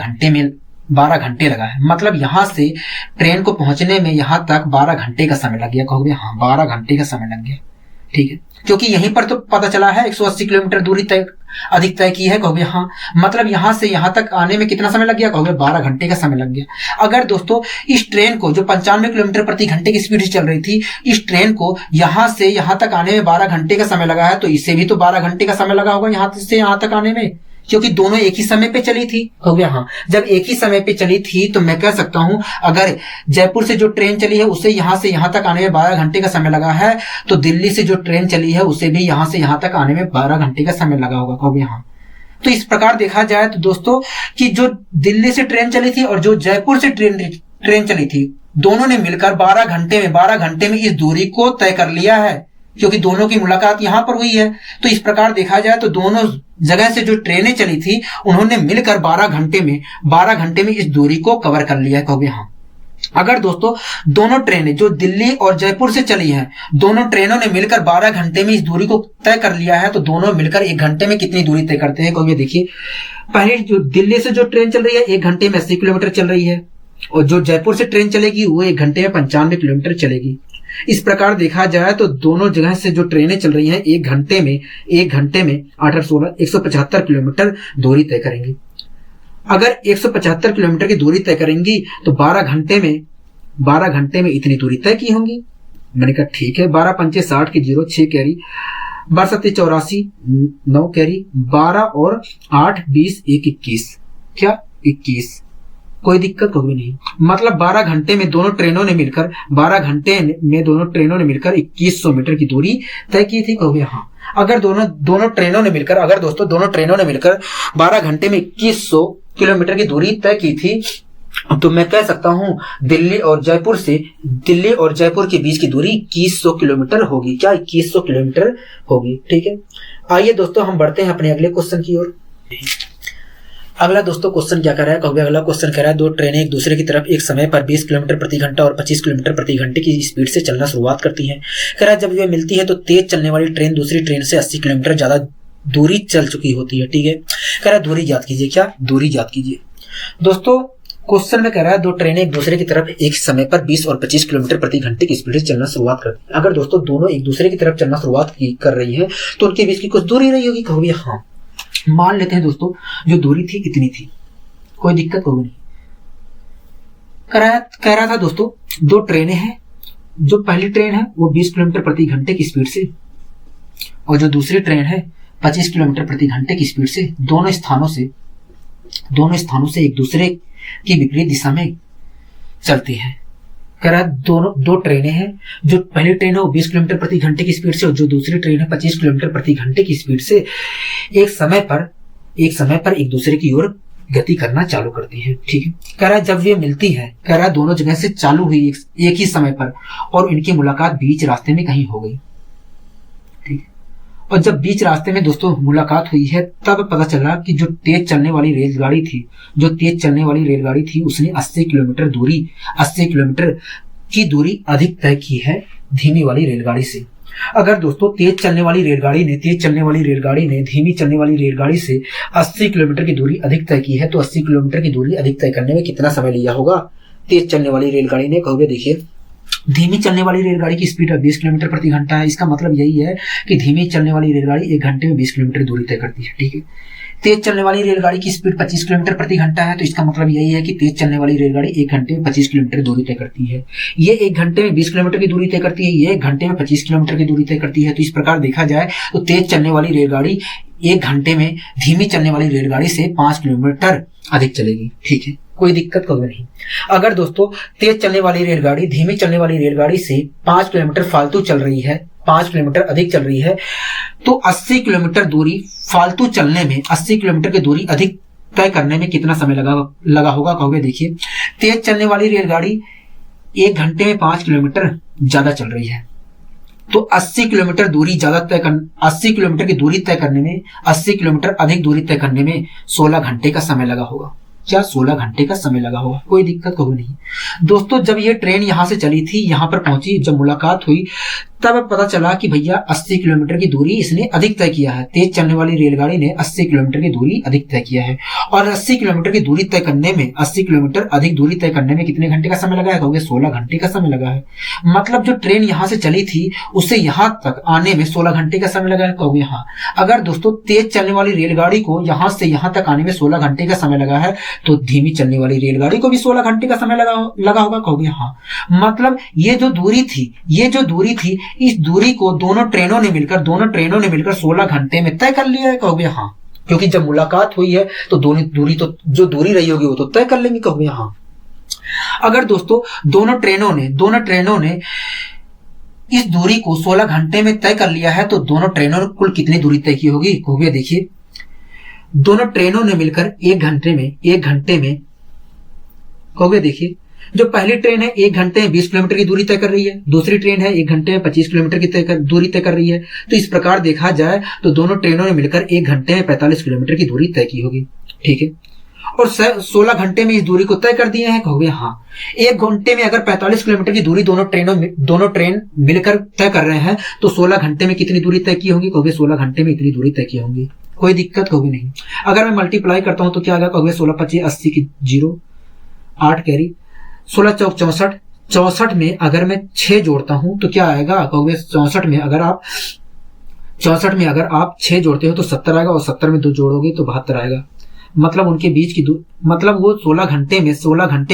घंटे लगा है। मतलब यहां से ट्रेन को पहुंचने में यहां तक 12 घंटे का समय लग गया। कहोगे हाँ 12 घंटे का समय लग गया, ठीक है। क्योंकि यहीं पर तो पता चला है 180 किलोमीटर दूरी अधिक तय की है। कहोगे हाँ, मतलब यहां से यहां तक आने में कितना समय लग गया। कहोगे 12 घंटे का समय लग गया। अगर दोस्तों इस ट्रेन को जो 95 किलोमीटर प्रति घंटे की स्पीड से चल रही थी, इस ट्रेन को यहां से यहां तक आने में 12 घंटे का समय लगा है, तो इसे भी तो 12 घंटे का समय लगा होगा यहां से यहां तक आने में, क्योंकि दोनों एक ही समय पे चली थी। कहोगे हाँ, जब एक ही समय पे चली थी तो मैं कह सकता हूं अगर जयपुर से जो ट्रेन चली है उसे यहां से यहां तक आने में 12 घंटे का समय लगा है, तो दिल्ली से जो ट्रेन चली है उसे भी यहां से यहां तक आने में 12 घंटे का समय लगा होगा। कहोगे हाँ। तो इस प्रकार देखा जाए तो दोस्तों कि जो दिल्ली से ट्रेन चली थी और जो जयपुर से ट्रेन चली थी, दोनों ने मिलकर 12 घंटे में इस दूरी को तय कर लिया है, क्योंकि दोनों की मुलाकात यहां पर हुई है। तो इस प्रकार देखा जाए तो दोनों जगह से जो ट्रेनें चली थी उन्होंने मिलकर 12 घंटे में इस दूरी को कवर कर लिया है। कहोगे हाँ। अगर दोस्तों दोनों ट्रेनें जो दिल्ली और जयपुर से चली हैं, दोनों ट्रेनों ने मिलकर 12 घंटे में इस दूरी को तय कर लिया है, तो दोनों मिलकर 1 घंटे में कितनी दूरी तय करते हैं। कहोगे देखिए पहले जो दिल्ली से जो ट्रेन चल रही है 1 घंटे में 80 किलोमीटर चल रही है, और जो जयपुर से ट्रेन चलेगी वो 1 घंटे में 95 किलोमीटर चलेगी। इस प्रकार देखा जाए तो दोनों जगह से जो ट्रेनें चल रही हैं 1 घंटे में 8 और 16 175 किलोमीटर दूरी तय करेंगी। अगर 175 किलोमीटर की दूरी तय करेंगी तो 12 घंटे में इतनी दूरी तय की होंगी। मैंने कहा ठीक है, 12 पंचे 60 की 0 6 कैरी, 12 सत्ते 84 9 कैरी, 12 और 8 20 1 21, क्या 21, कोई दिक्कत होगी नहीं। मतलब 12 घंटे में दोनों ट्रेनों ने मिलकर 2100 मीटर की दूरी तय की थी। कहोगे हाँ। अगर दोनों ट्रेनों ने मिलकर 12 घंटे में 2100 किलोमीटर की दूरी तय की थी, तो मैं कह सकता हूं दिल्ली और जयपुर के बीच की दूरी 2100 किलोमीटर होगी। क्या 2100 किलोमीटर होगी, ठीक है। आइए दोस्तों हम बढ़ते हैं अपने अगले क्वेश्चन की ओर। अगला दोस्तों क्वेश्चन क्या कर रहा है। कहोगे अगला क्वेश्चन कह रहा है 2 ट्रेनें एक दूसरे की तरफ एक समय पर 20 किलोमीटर प्रति घंटा और 25 किलोमीटर प्रति घंटे की स्पीड से चलना शुरुआत करती हैं। कह रहा है जब वे मिलती है तो तेज चलने वाली ट्रेन दूसरी ट्रेन से 80 किलोमीटर ज्यादा दूरी चल चुकी होती है, ठीक है। कह रहा है दूरी ज्ञात कीजिए। क्या दूरी ज्ञात कीजिए। दोस्तों क्वेश्चन में कह रहा है 2 ट्रेनें एक दूसरे की तरफ एक समय पर 20 और 25 किलोमीटर प्रति घंटे की स्पीड से चलना शुरुआत करती हैं। अगर दोस्तों दोनों एक दूसरे की तरफ चलना शुरुआत कर रही है तो उनके बीच की कुछ दूरी रही होगी। कहोगे हाँ। मान लेते हैं दोस्तों जो दूरी थी कितनी थी, कोई दिक्कत होगी नहीं। कह रहा था दोस्तों 2 ट्रेनें हैं, जो पहली ट्रेन है वो 20 किलोमीटर प्रति घंटे की स्पीड से और जो दूसरी ट्रेन है 25 किलोमीटर प्रति घंटे की स्पीड से दोनों स्थानों से एक दूसरे की विपरीत दिशा में चलती है। कह रहा दो ट्रेनें हैं, जो पहली ट्रेन है वो 20 किलोमीटर प्रति घंटे की स्पीड से और जो दूसरी ट्रेन है 25 किलोमीटर प्रति घंटे की स्पीड से एक समय पर एक दूसरे की ओर गति करना चालू करती है, ठीक है। कह रहा है जब ये मिलती है, कह रहा है दोनों जगह से चालू हुई एक ही समय पर और इनकी मुलाकात बीच रास्ते में कहीं हो गई, ठीक है। और जब बीच रास्ते में दोस्तों मुलाकात हुई है तब पता चला कि जो तेज चलने वाली रेलगाड़ी थी उसने 80 किलोमीटर की दूरी अधिक तय की है धीमी वाली रेलगाड़ी से। अगर दोस्तों तेज चलने वाली रेलगाड़ी ने धीमी चलने वाली रेलगाड़ी से 80 किलोमीटर की दूरी अधिक तय की है तो 80 किलोमीटर की दूरी अधिक तय करने में कितना समय लिया होगा तेज चलने वाली रेलगाड़ी ने? कहोगे देखिए, धीमी चलने वाली रेलगाड़ी की स्पीड 20 किलोमीटर प्रति घंटा है। इसका मतलब यही है कि धीमी चलने वाली रेलगाड़ी 1 घंटे में 20 किलोमीटर दूरी तय करती है। ठीक है, तेज चलने वाली रेलगाड़ी की स्पीड 25 किलोमीटर प्रति घंटा है, तो इसका मतलब यही है कि तेज चलने वाली रेलगाड़ी 1 घंटे में 25 किलोमीटर दूरी तय करती है। ये 1 घंटे में 20 किलोमीटर की दूरी तय करती है, ये 1 घंटे में 25 किलोमीटर की दूरी तय करती है। तो इस प्रकार देखा जाए तो तेज चलने वाली रेलगाड़ी 1 घंटे में धीमी चलने वाली रेलगाड़ी से 5 किलोमीटर अधिक चलेगी। ठीक है, कोई दिक्कत कभी नहीं। अगर दोस्तों तेज चलने वाली रेलगाड़ी धीमी चलने वाली रेलगाड़ी से 5 किलोमीटर फालतू चल रही है, 5 किलोमीटर अधिक चल रही है, तो 80 किलोमीटर दूरी फालतू चलने में 80 किलोमीटर की दूरी अधिक तय करने में कितना समय लगा होगा? कहोगे देखिए, तेज चलने वाली रेलगाड़ी 1 घंटे में 5 किलोमीटर ज्यादा चल रही है, तो 80 किलोमीटर दूरी 80 किलोमीटर की दूरी तय करने में 80 किलोमीटर अधिक दूरी तय करने में 16 घंटे का समय लगा होगा। क्या 16 घंटे का समय लगा होगा? कोई दिक्कत कभी नहीं। दोस्तों जब ये ट्रेन यहां से चली थी, यहां पर पहुंची, जब मुलाकात हुई तब पता चला कि भैया 80 किलोमीटर की दूरी इसने अधिक तय किया है। तेज चलने वाली रेलगाड़ी ने 80 किलोमीटर की दूरी अधिक तय किया है और 80 किलोमीटर की दूरी तय करने में 80 किलोमीटर अधिक दूरी तय करने में कितने घंटे का समय लगा है? कहोगे 16 घंटे का समय लगा है। मतलब जो ट्रेन यहां से चली थी उसे यहां तक आने में 16 घंटे का समय लगा है। कहोगे हाँ। अगर दोस्तों तेज चलने वाली रेलगाड़ी को यहां से यहां तक आने में 16 घंटे का समय लगा है तो धीमी चलने वाली रेलगाड़ी को भी 16 घंटे का समय लगा होगा। कहोगे हाँ। मतलब ये जो दूरी थी इस दूरी को दोनों ट्रेनों ने मिलकर 16 घंटे में तय कर लिया है। कहोगे हाँ, क्योंकि जब मुलाकात हुई है तो जो दूरी रही होगी वो तो तय कर लेंगे। कहोगे हाँ। अगर दोस्तों दोनों ट्रेनों ने इस दूरी को 16 घंटे में तय कर लिया है तो दोनों ट्रेनों ने कुल कितनी दूरी तय की होगी? कहोगे देखिए, दोनों ट्रेनों ने मिलकर 1 घंटे में कहोगे देखिए, जो पहली ट्रेन है 1 घंटे में 20 किलोमीटर की दूरी तय कर रही है, दूसरी ट्रेन है 1 घंटे में 25 किलोमीटर की दूरी तय कर रही है। तो इस प्रकार देखा जाए तो दोनों ट्रेनों ने मिलकर 1 घंटे में 45 किलोमीटर की दूरी तय की होगी। ठीक है, और 16 घंटे में इस दूरी को तय कर दिए हैं। कहोगे हाँ। 1 घंटे में अगर 45 किलोमीटर की दूरी दोनों ट्रेन मिलकर तय कर रहे हैं तो 16 घंटे में कितनी दूरी तय की होंगी? कहोगे 16 घंटे में इतनी दूरी तय की होंगी। कोई दिक्कत कहोगे नहीं। अगर मैं मल्टीप्लाई करता हूं तो क्या आएगा? कहोगे 16 25 80 की 0 8 कैरी 16 चौक 64 में अगर मैं 6 जोड़ता हूं तो क्या आएगा? कहोगे 64 में अगर आप 6 जोड़ते हो तो 70 आएगा और 70 में 2 जोड़ोगे तो 72 आएगा। मतलब उनके बीच की मतलब वो 16 घंटे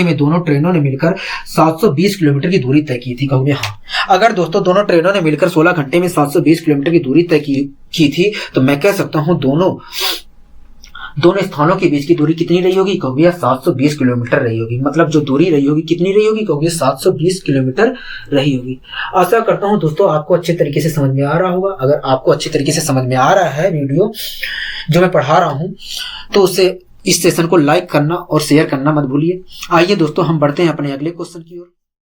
में दोनों ट्रेनों ने मिलकर 720 किलोमीटर की दूरी तय की थी। कहोगे हाँ। अगर दोस्तों दोनों ट्रेनों ने मिलकर 16 घंटे में 720 किलोमीटर की दूरी तय की थी तो मैं कह सकता हूं दोनों स्थानों के बीच की दूरी कितनी रही होगी? कहोगे 720 किलोमीटर रही होगी। मतलब जो दूरी रही होगी कितनी रही होगी? कहोगे 720 किलोमीटर रही होगी। आशा करता हूं दोस्तों आपको अच्छे तरीके से समझ में आ रहा होगा। अगर आपको अच्छे तरीके से समझ में आ रहा है वीडियो जो मैं पढ़ा रहा हूं तो उसे इस सेशन को लाइक करना और शेयर करना मत भूलिए। आइए दोस्तों हम बढ़ते हैं अपने अगले क्वेश्चन की ओर।